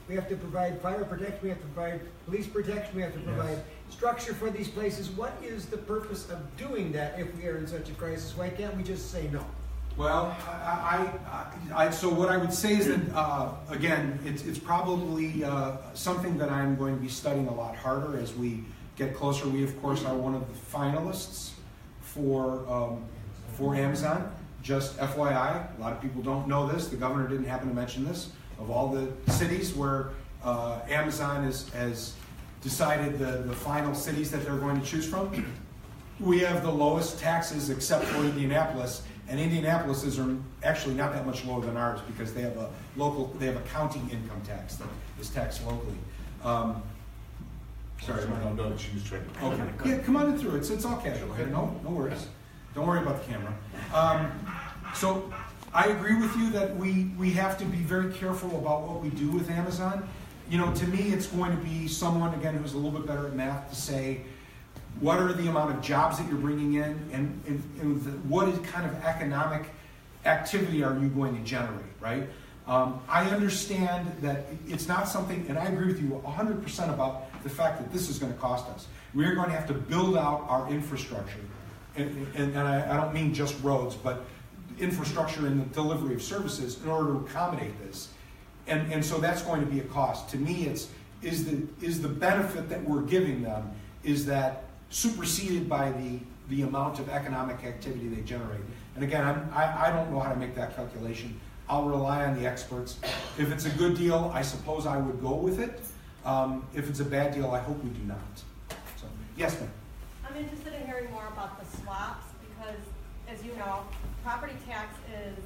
We have to provide fire protection, we have to provide police protection, we have to provide structure for these places. What is the purpose of doing that if we are in such a crisis? Why can't we just say no? Well, so what I would say is that, again, it's probably something that I'm going to be studying a lot harder as we get closer. We, of course, are one of the finalists for Amazon. Just FYI, a lot of people don't know this. The governor didn't happen to mention this. Of all the cities where Amazon has decided the final cities that they're going to choose from, we have the lowest taxes except for Indianapolis. And Indianapolis is actually not that much lower than ours because they have a county income tax that is taxed locally. Sorry, no, she was trying to. Okay. Yeah, come on in through. It's all casual. Okay? No worries. Don't worry about the camera. So I agree with you that we have to be very careful about what we do with Amazon. To me, it's going to be someone, again, who's a little bit better at math to say, what are the amount of jobs that you're bringing in and what kind of economic activity are you going to generate, right? I understand that it's not something, and I agree with you 100% about the fact that this is going to cost us. We're going to have to build out our infrastructure, and I don't mean just roads, but infrastructure in the delivery of services in order to accommodate this. And so that's going to be a cost. To me, is the benefit that we're giving them, is that superseded by the amount of economic activity they generate. And again, I don't know how to make that calculation. I'll rely on the experts. If it's a good deal, I suppose I would go with it. If it's a bad deal, I hope we do not. So, yes, ma'am. I'm interested in hearing more about the swaps because, as you know, property tax is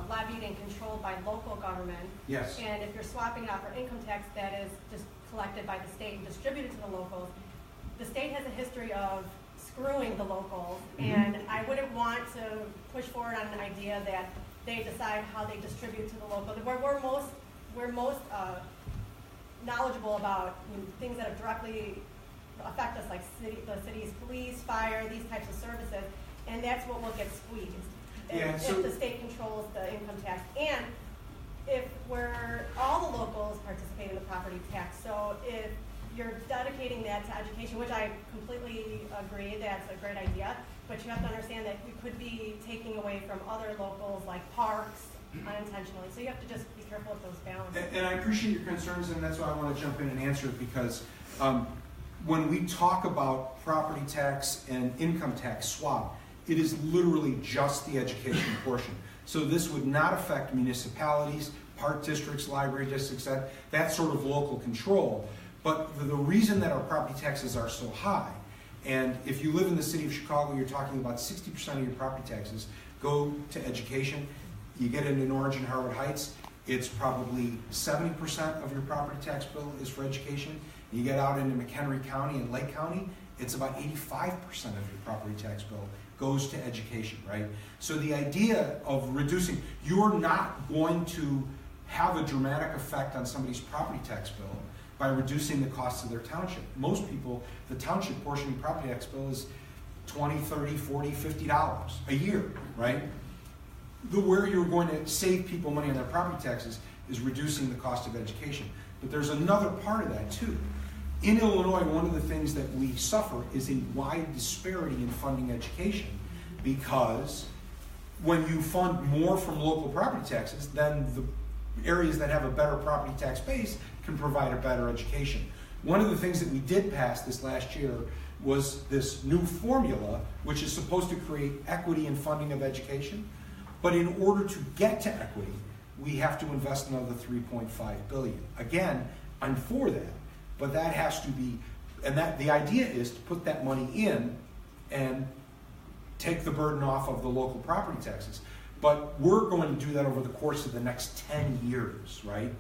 levied and controlled by local government. Yes. And if you're swapping it out for income tax, that is just collected by the state and distributed to the locals. The state has a history of screwing the locals, and I wouldn't want to push forward on an idea that they decide how they distribute to the local. We're most knowledgeable about things that directly affect us, like the city's police, fire, these types of services, and that's what will get squeezed if the state controls the income tax, and if all the locals participate in the property tax. So if you're dedicating that to education, which I completely agree, that's a great idea, but you have to understand that you could be taking away from other locals like parks unintentionally. So you have to just be careful with those balances. And I appreciate your concerns, and that's why I want to jump in and answer it, because when we talk about property tax and income tax swap, it is literally just the education portion. So this would not affect municipalities, park districts, library districts, that sort of local control. But the reason that our property taxes are so high, and if you live in the city of Chicago, you're talking about 60% of your property taxes go to education. You get into Orange and Harvard Heights, it's probably 70% of your property tax bill is for education. You get out into McHenry County and Lake County, it's about 85% of your property tax bill goes to education, right? So the idea of reducing, you're not going to have a dramatic effect on somebody's property tax bill by reducing the cost of their township. Most people, the township portion of your property tax bill is $20, $30, $40, $50 a year, right? Where you're going to save people money on their property taxes is reducing the cost of education. But there's another part of that too. In Illinois, one of the things that we suffer is a wide disparity in funding education, because when you fund more from local property taxes, then the areas that have a better property tax base can provide a better education. One of the things that we did pass this last year was this new formula, which is supposed to create equity in funding of education. But in order to get to equity, we have to invest another $3.5 billion. Again, I'm for that, but that has to be, and that the idea is to put that money in and take the burden off of the local property taxes. But we're going to do that over the course of the next 10 years, right?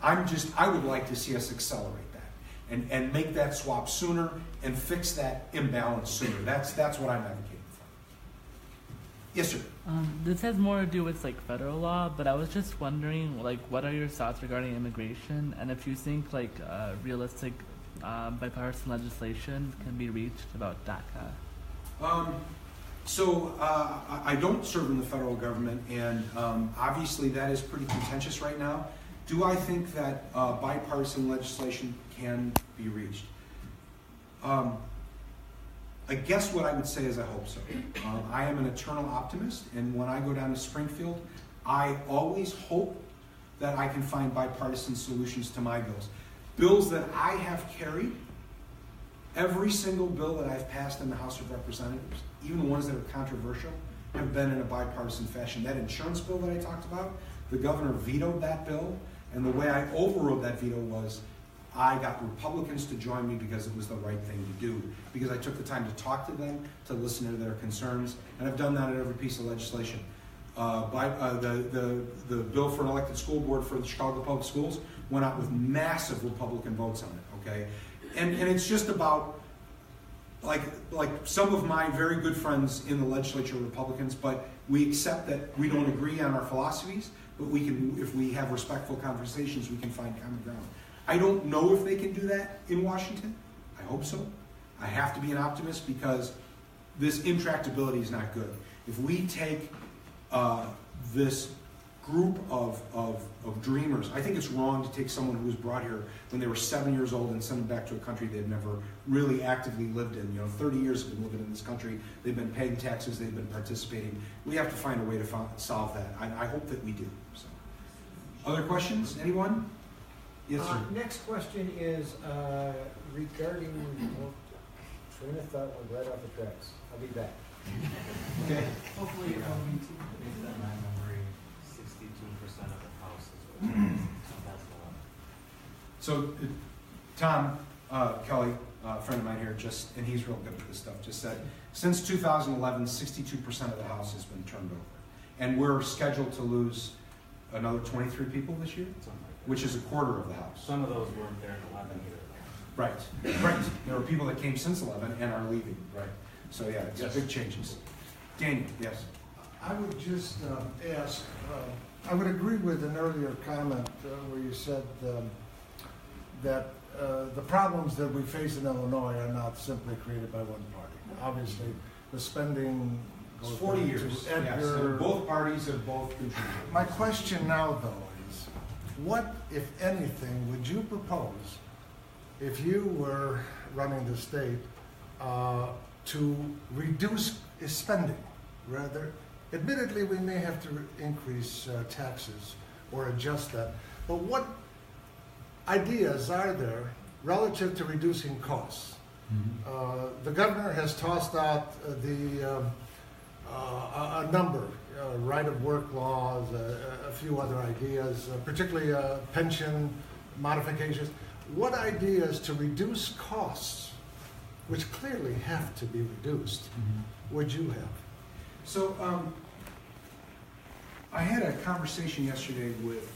I would like to see us accelerate that and make that swap sooner and fix that imbalance sooner. That's what I'm advocating for. Yes, sir. This has more to do with like federal law, but I was just wondering, like, what are your thoughts regarding immigration, and if you think like realistic bipartisan legislation can be reached about DACA? So I don't serve in the federal government, and obviously that is pretty contentious right now. Do I think that bipartisan legislation can be reached? I guess what I would say is I hope so. I am an eternal optimist, and when I go down to Springfield, I always hope that I can find bipartisan solutions to my bills. Bills that I have carried, every single bill that I've passed in the House of Representatives, even the ones that are controversial, have been in a bipartisan fashion. That insurance bill that I talked about, the governor vetoed that bill, and the way I overrode that veto was I got Republicans to join me because it was the right thing to do, because I took the time to talk to them, to listen to their concerns, and I've done that in every piece of legislation. The bill for an elected school board for the Chicago Public Schools went out with massive Republican votes on it, okay? And it's just about, like some of my very good friends in the legislature are Republicans, but we accept that we don't agree on our philosophies, but we can, if we have respectful conversations, we can find common ground. I don't know if they can do that in Washington. I hope so. I have to be an optimist because this intractability is not good. If we take this group of dreamers. I think it's wrong to take someone who was brought here when they were 7 years old and send them back to a country they've never really actively lived in. 30 years have been living in this country. They've been paying taxes. They've been participating. We have to find a way to solve that. I hope that we do. So. Other questions? Anyone? Yes, sir. Next question is regarding, train of thought went right off the tracks. I'll be back. Okay. Hopefully, based on my memory, 62% of the houses were in 2011. So, Tom Kelly, a friend of mine here, and he's real good at this stuff, just said, since 2011, 62% of the house has been turned over. And we're scheduled to lose another 23 people this year, which is a quarter of the house. Some of those weren't there in 11 either. Right. There were people that came since 11 and are leaving, right? So yeah, it's big changes. Daniel, yes. I would just ask, I would agree with an earlier comment where you said that the problems that we face in Illinois are not simply created by one party. Obviously, the spending goes 40 back years. to Edgar. Yes, and both parties have both contributed. My question now, though, is what, if anything, would you propose if you were running the state to reduce spending? Rather, admittedly, we may have to increase taxes or adjust that, but what ideas are there relative to reducing costs? Mm-hmm. The governor has tossed out a number, right of work laws, a few other ideas, particularly pension modifications. What ideas to reduce costs, which clearly have to be reduced, would you have? So, I had a conversation yesterday with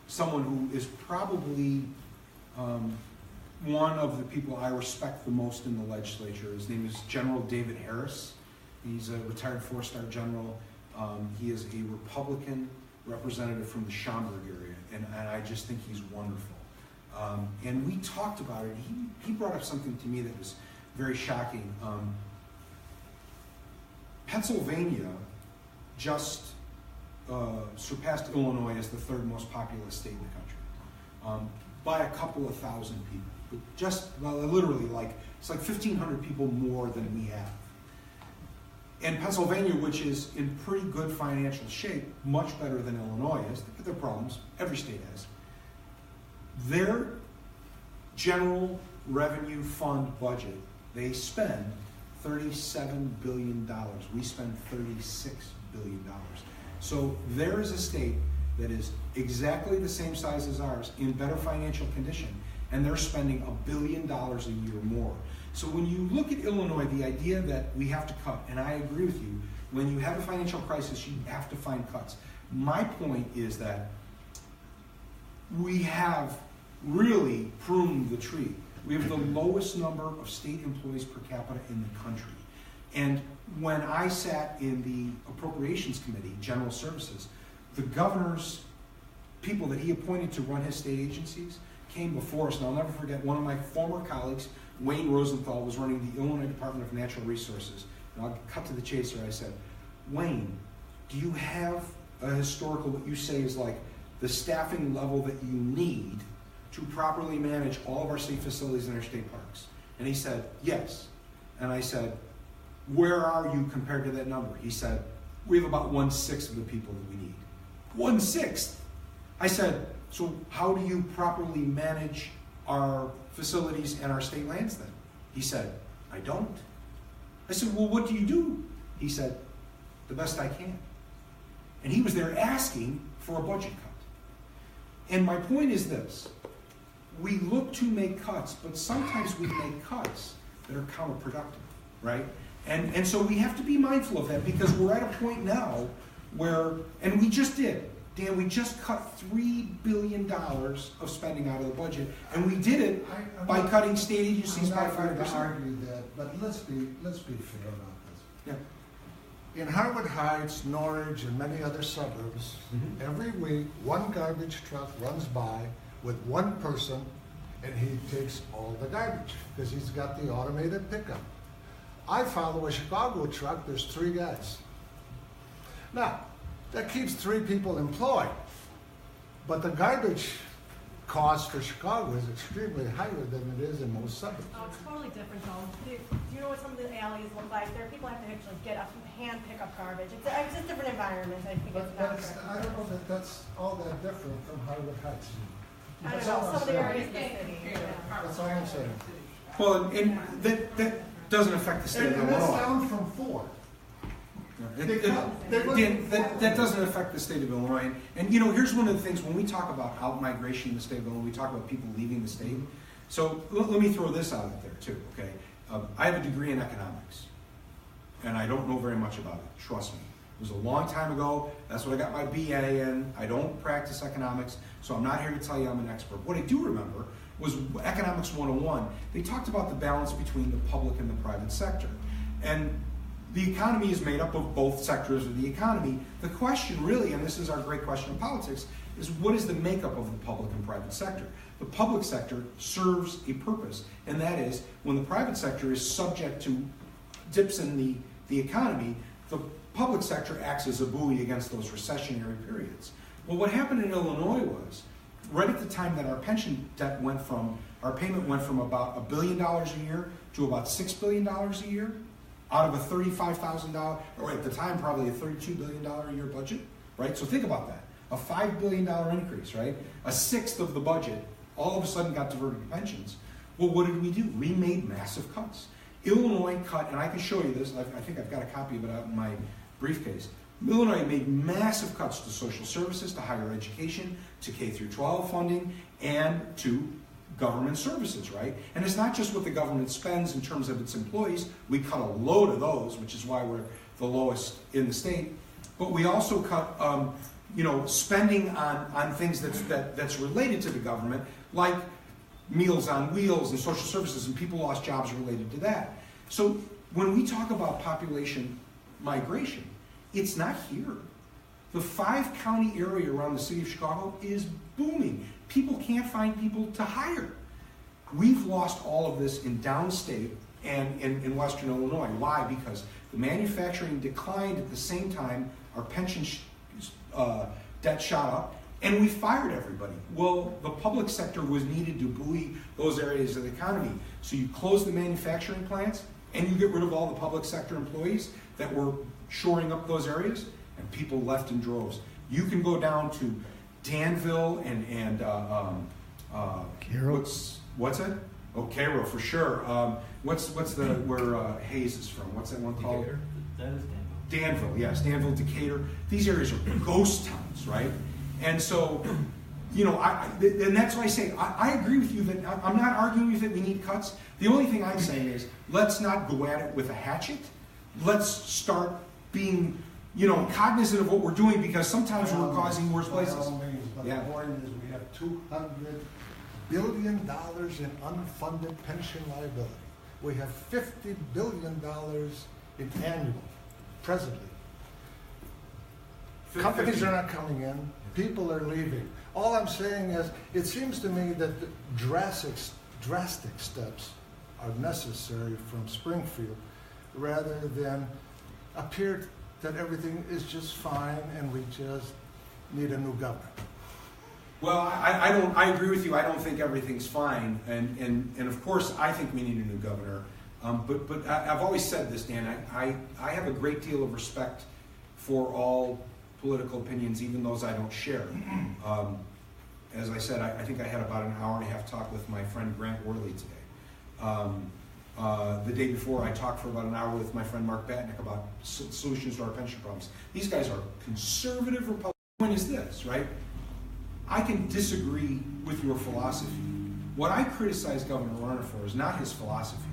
someone who is probably one of the people I respect the most in the legislature. His name is General David Harris. He's a retired four-star general. He is a Republican representative from the Schaumburg area, and I just think he's wonderful. And we talked about it. He brought up something to me that was very shocking. Pennsylvania just surpassed Illinois as the third most populous state in the country by a couple of thousand people. Literally, it's like 1,500 people more than we have. And Pennsylvania, which is in pretty good financial shape, much better than Illinois is, look at their problems, every state has. Their general revenue fund budget, they spend $37 billion. We spend $36 billion. So there is a state that is exactly the same size as ours, in better financial condition, and they're spending $1 billion a year more. So when you look at Illinois, the idea that we have to cut, and I agree with you, when you have a financial crisis, you have to find cuts. My point is that we have really pruned the tree. We have the lowest number of state employees per capita in the country. And when I sat in the Appropriations Committee, General Services, the governor's people that he appointed to run his state agencies came before us. And I'll never forget, one of my former colleagues, Wayne Rosenthal, was running the Illinois Department of Natural Resources. And I'll cut to the chase here. I said, Wayne, do you have a historical, what you say is like the staffing level that you need to properly manage all of our state facilities and our state parks? And he said, yes. And I said, where are you compared to that number? He said, we have about 1/6 of the people that we need. 1/6. I said, so how do you properly manage our facilities and our state lands then? He said, I don't. I said, well, what do you do? He said, the best I can. And he was there asking for a budget cut. And my point is this. We look to make cuts, but sometimes we make cuts that are counterproductive, right? And so we have to be mindful of that, because we're at a point now where, and we just did, Dan, we just cut $3 billion of spending out of the budget, and we did it by cutting state agencies by 5%. I'm not going to argue that, but let's be fair about this. Yeah. In Harwood Heights, Norwich, and many other suburbs, every week one garbage truck runs by with one person, and he takes all the garbage because he's got the automated pickup. I follow a Chicago truck, there's 3 guys. Now, that keeps 3 people employed. But the garbage cost for Chicago is extremely higher than it is in most suburbs. Oh, it's totally different though. Do you know what some of the alleys look like? There, people have to actually get up and hand pick up garbage. It's a different environment. I think it's not. I don't know that that's all that different from Highwood Heights. I don't That's know, all I'm some of the saying. areas in the city. Yeah. That's all I'm saying. Well, and that doesn't affect the state of And that's Illinois. down from 4. That doesn't affect the state of Illinois. And here's one of the things, when we talk about out-migration in the state of Illinois, we talk about people leaving the state. So let me throw this out there too, okay? I have a degree in economics, and I don't know very much about it, trust me. It was a long time ago, that's what I got my BA in. I don't practice economics, so I'm not here to tell you I'm an expert. What I do remember was Economics 101. They talked about the balance between the public and the private sector. And the economy is made up of both sectors of the economy. The question really, and this is our great question in politics, is what is the makeup of the public and private sector? The public sector serves a purpose, and that is when the private sector is subject to dips in the economy, the public sector acts as a buoy against those recessionary periods. Well, what happened in Illinois was, right at the time that our pension debt our payment went from about $1 billion a year to about $6 billion a year, out of a $35,000, or at the time probably a $32 billion a year budget, right? So think about that. A $5 billion increase, right? A sixth of the budget all of a sudden got diverted to pensions. Well, what did we do? We made massive cuts. Illinois cut, and I can show you this, I think I've got a copy of it out in my briefcase. Illinois made massive cuts to social services, to higher education, to K through 12 funding, and to government services, right? And it's not just what the government spends in terms of its employees. We cut a load of those, which is why we're the lowest in the state. But we also cut, spending on things that's related to the government, like Meals on Wheels and social services, and people lost jobs related to that. So when we talk about population migration, it's not here. The 5-county area around the city of Chicago is booming. People can't find people to hire. We've lost all of this in downstate and in Western Illinois. Why? Because the manufacturing declined at the same time our pension debt shot up, and we fired everybody. Well, the public sector was needed to buoy those areas of the economy. So you close the manufacturing plants, and you get rid of all the public sector employees that were shoring up those areas, and people left in droves. You can go down to Danville and Cairo. What's it? Oh, Cairo for sure. What's where Hayes is from? What's that one called? Decatur? That is Danville. Danville, yes, Danville, Decatur. These areas are ghost towns, right? And so, and that's why I say I agree with you that I'm not arguing with you that we need cuts. The only thing I'm saying is let's not go at it with a hatchet. Let's start being, cognizant of what we're doing, because sometimes we're causing worse places. But the point is we have $200 billion in unfunded pension liability. We have $50 billion in annual, presently. Companies are not coming in. People are leaving. All I'm saying is, it seems to me that the drastic steps are necessary from Springfield, rather than appear that everything is just fine and we just need a new governor. Well, I agree with you. I don't think everything's fine, and of course I think we need a new governor. But I've always said this, Dan. I have a great deal of respect for all political opinions, even those I don't share. As I said, I think I had about an hour and a half talk with my friend Grant Worley today. The day before, I talked for about an hour with my friend Mark Batnick about solutions to our pension problems. These guys are conservative Republicans. The point is this, right? I can disagree with your philosophy. What I criticize Governor Warner for is not his philosophy.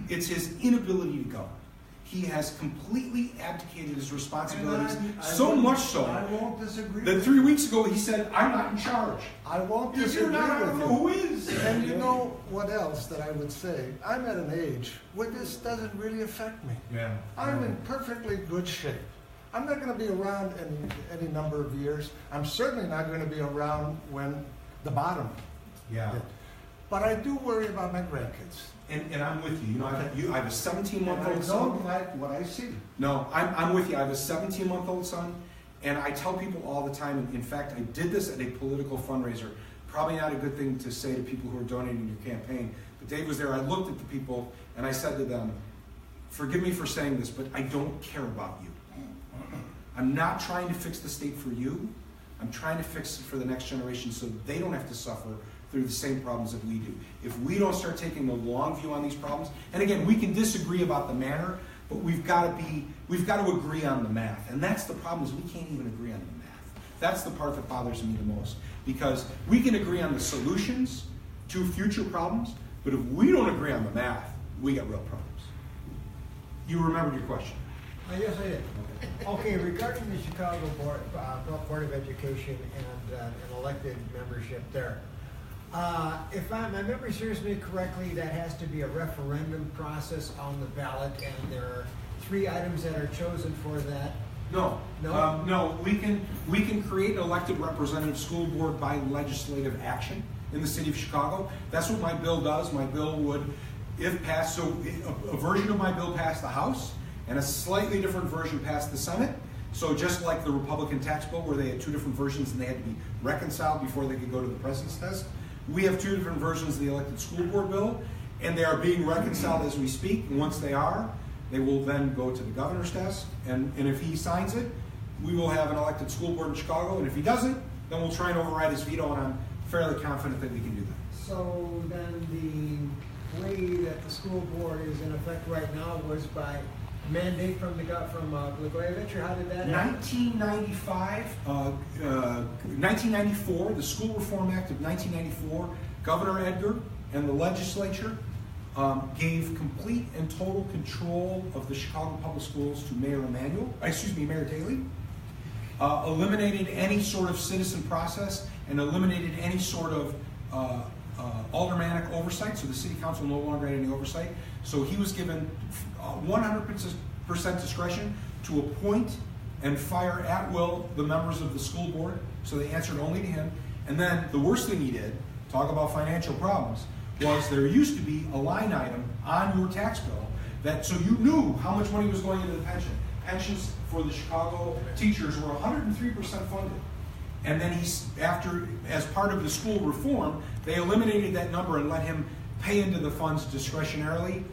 It's his inability to govern. He has completely abdicated his responsibilities, so much so I won't disagree that 3 weeks ago he said, I'm not in charge. I won't You're disagree not, I don't with know you. who is. And you know what else that I would say? I'm at an age where this doesn't really affect me. Yeah. I'm in perfectly good shape. I'm not going to be around any number of years. I'm certainly not going to be around when the bottom Yeah. hit. But I do worry about my grandkids. And I'm with you. I have a 17-month-old And I son. don't like what I see. No, I'm with you. I have a 17-month-old son, And I tell people all the time, and in fact, I did this at a political fundraiser. Probably not a good thing to say to people who are donating to your campaign. But Dave was there. I looked at the people and I said to them, forgive me for saying this, but I don't care about you. I'm not trying to fix the state for you. I'm trying to fix it for the next generation so they don't have to suffer through the same problems that we do. If we don't start taking a long view on these problems, and again, we can disagree about the manner, but we've got to agree on the math. And that's the problem, is we can't even agree on the math. That's the part that bothers me the most. Because we can agree on the solutions to future problems, but if we don't agree on the math, we got real problems. You remembered your question. Yes, I did. Okay, regarding the Chicago Board of Education and elected membership there, if my memory serves me correctly, that has to be a referendum process on the ballot, and there are 3 items that are chosen for that. No. No? No, we can create an elected representative school board by legislative action in the city of Chicago. That's what my bill does. My bill would, if passed, so a version of my bill passed the House, and a slightly different version passed the Senate. So just like the Republican tax bill, where they had 2 different versions and they had to be reconciled before they could go to the president's desk, we have 2 different versions of the elected school board bill, and they are being reconciled as we speak. And once they are, they will then go to the governor's desk, and if he signs it, we will have an elected school board in Chicago, and if he doesn't, then we'll try and override his veto, and I'm fairly confident that we can do that. So then the way that the school board is in effect right now was by mandate from Blagojevich, or how did that happen? 1994, the School Reform Act of 1994, Governor Edgar and the legislature gave complete and total control of the Chicago Public Schools to Mayor Daley, eliminated any sort of citizen process and eliminated any sort of aldermanic oversight, so the city council no longer had any oversight. So he was given 100% discretion to appoint and fire at will the members of the school board, so they answered only to him. And then the worst thing he did, talk about financial problems, was there used to be a line item on your tax bill that, so you knew how much money was going into the pension. Pensions for the Chicago teachers were 103% funded. And then as part of the school reform, they eliminated that number and let him pay into the funds discretionarily.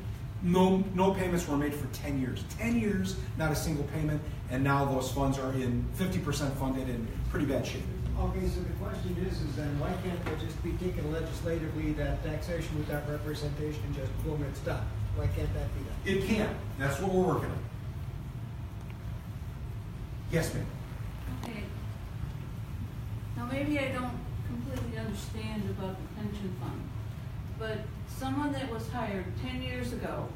No payments were made for 10 years. 10 years, not a single payment, and now those funds are in 50% funded in pretty bad shape. Okay, so the question is then why can't it just be taken legislatively, that taxation without representation, just boom, it's done? Why can't that be done? It can. That's what we're working on. Yes, ma'am. Okay. Now maybe I don't completely understand about the pension fund, but someone that was hired 10 years ago,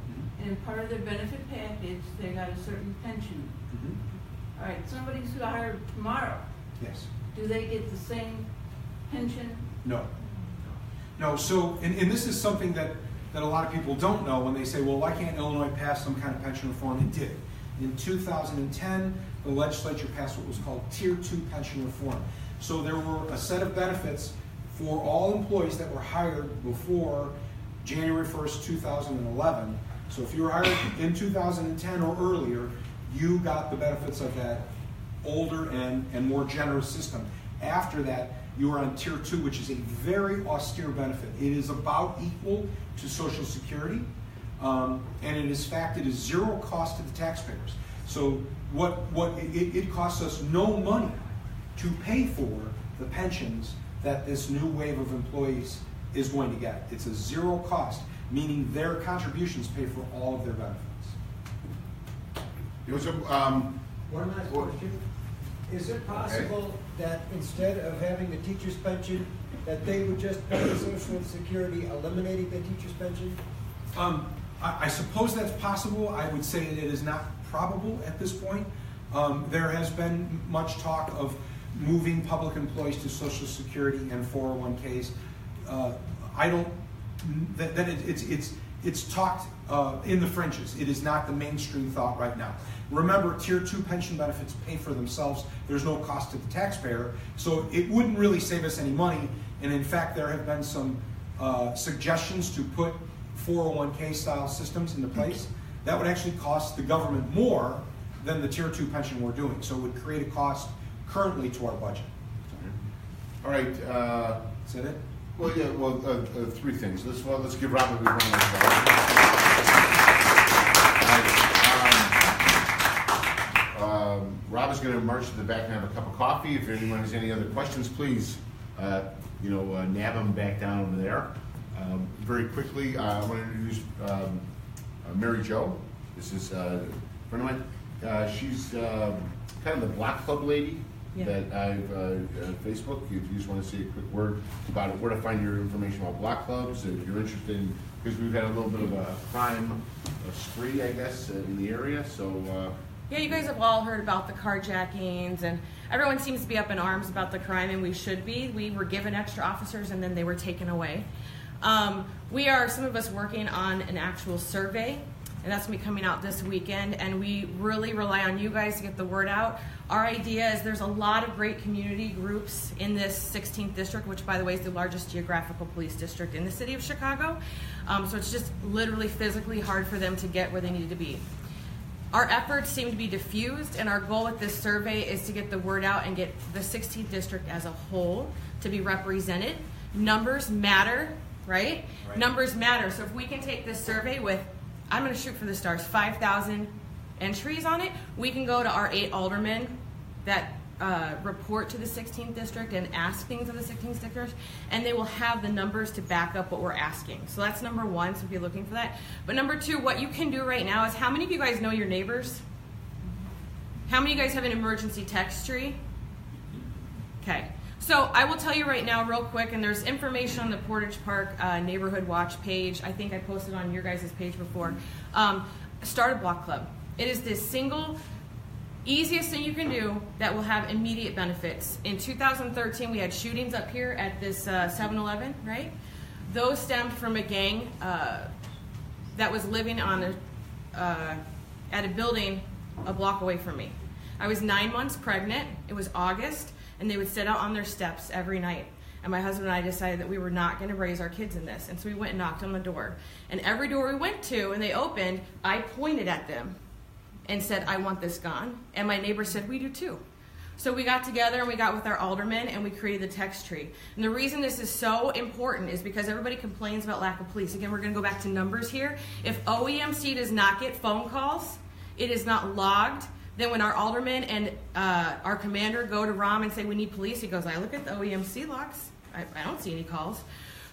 and part of their benefit package, they got a certain pension. Mm-hmm. All right, somebody's hired tomorrow. Yes. Do they get the same pension? No. No, so, and this is something that a lot of people don't know when they say, well, why can't Illinois pass some kind of pension reform? It did. In 2010, the legislature passed what was called Tier 2 pension reform. So there were a set of benefits for all employees that were hired before January 1st, 2011. So if you were hired in 2010 or earlier, you got the benefits of that older and more generous system. After that, you are on Tier 2, which is a very austere benefit. It is about equal to Social Security, and it is zero cost to the taxpayers. So it costs us no money to pay for the pensions that this new wave of employees is going to get. It's a zero cost, meaning their contributions pay for all of their benefits. One last question. Is it possible that instead of having the teacher's pension, that they would just pay Social Security, eliminating the teacher's pension? I suppose that's possible. I would say that it is not probable at this point. There has been much talk of moving public employees to Social Security and 401ks. It's talked in the fringes. It is not the mainstream thought right now. Remember, Tier 2 pension benefits pay for themselves. There's no cost to the taxpayer, so it wouldn't really save us any money. And in fact, there have been some suggestions to put 401k style systems into place. That would actually cost the government more than the Tier 2 pension we're doing. So it would create a cost currently to our budget. All right. Is that it? Well, yeah. Well, three things. Let's give Rob a big round of applause. Rob is going to march to the back and have a cup of coffee. If anyone has any other questions, please, nab them back down over there. Very quickly, I want to introduce Mary Jo. This is a friend of mine. She's kind of the block club lady that I've Facebook. If you just want to say a quick word about it, where to find your information about block clubs, if you're interested in, because we've had a little bit of a crime spree, I guess, in the area. So. Yeah, you guys have all heard about the carjackings, and everyone seems to be up in arms about the crime, and we should be. We were given extra officers, and then they were taken away. We are, some of us, working on an actual survey, and that's going to be coming out this weekend, and we really rely on you guys to get the word out. Our idea is there's a lot of great community groups in this 16th district, which, by the way, is the largest geographical police district in the city of Chicago. So it's just literally physically hard for them to get where they need to be. Our efforts seem to be diffused, and our goal with this survey is to get the word out and get the 16th district as a whole to be represented. Numbers matter, right? Numbers matter. So if we can take this survey with, I'm going to shoot for the stars, 5,000 entries on it, we can go to our 8 aldermen that report to the 16th district and ask things of the 16th district, and they will have the numbers to back up what we're asking. So that's number one, so if you're looking for that. But number two, what you can do right now is, how many of you guys know your neighbors? How many of you guys have an emergency text tree? Okay. So I will tell you right now real quick, and there's information on the Portage Park Neighborhood Watch page. I think I posted on your guys' page before. Start a block club. It is this single easiest thing you can do that will have immediate benefits. In 2013, we had shootings up here at this 7-Eleven, right? Those stemmed from a gang that was living on at a building a block away from me. I was 9 months pregnant. It was August, and they would sit out on their steps every night. And my husband and I decided that we were not going to raise our kids in this. And so we went and knocked on the door. And every door we went to and they opened, I pointed at them and said, I want this gone. And my neighbor said, we do too. So we got together and we got with our aldermen and we created the text tree. And the reason this is so important is because everybody complains about lack of police. Again, we're going to go back to numbers here. If OEMC does not get phone calls, it is not logged. Then when our aldermen and our commander go to Rom and say we need police, he goes, I look at the OEMC logs. I don't see any calls.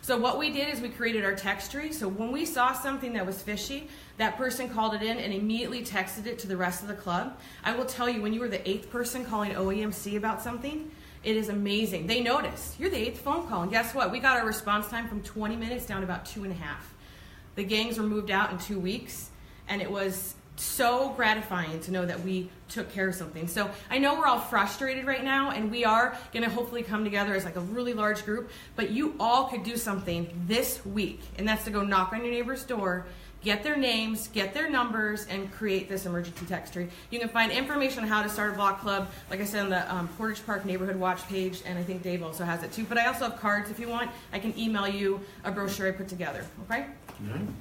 So what we did is we created our text tree. So when we saw something that was fishy, that person called it in and immediately texted it to the rest of the club. I will tell you, when you were the 8th person calling OEMC about something, it is amazing. They notice. You're the 8th phone call. And guess what? We got our response time from 20 minutes down to about 2.5. The gangs were moved out in 2 weeks, and it was so gratifying to know that we took care of something. So I know we're all frustrated right now, and we are going to hopefully come together as like a really large group, but you all could do something this week, and that's to go knock on your neighbor's door, get their names, get their numbers, and create this emergency text tree. You can find information on how to start a block club, like I said, on the Portage Park Neighborhood Watch page, and I think Dave also has it too. But I also have cards if you want. I can email you a brochure I put together, okay? And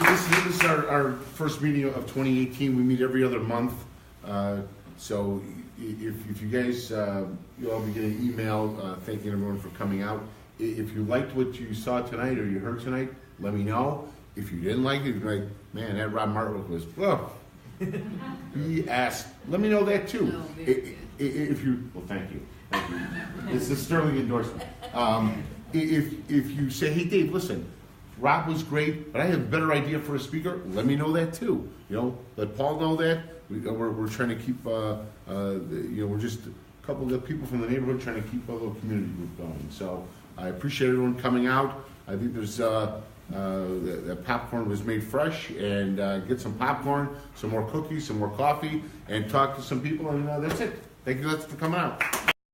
this is our first meeting of 2018. We meet every other month. So if you guys, you'll all be getting an email thanking everyone for coming out. If you liked what you saw tonight or you heard tonight, let me know. If you didn't like it, you'd be like, man, that Rob Martwick was, whoa. He asked, let me know that too. No, if you, well, thank you. Thank you. It's a sterling endorsement. If you say, hey, Dave, listen, Rob was great, but I have a better idea for a speaker, let me know that too. Let Paul know that. We're trying to keep, we're just a couple of people from the neighborhood trying to keep a little community group going. So I appreciate everyone coming out. I think there's, the popcorn was made fresh, and get some popcorn, some more cookies, some more coffee, and talk to some people, and that's it. Thank you guys for coming out.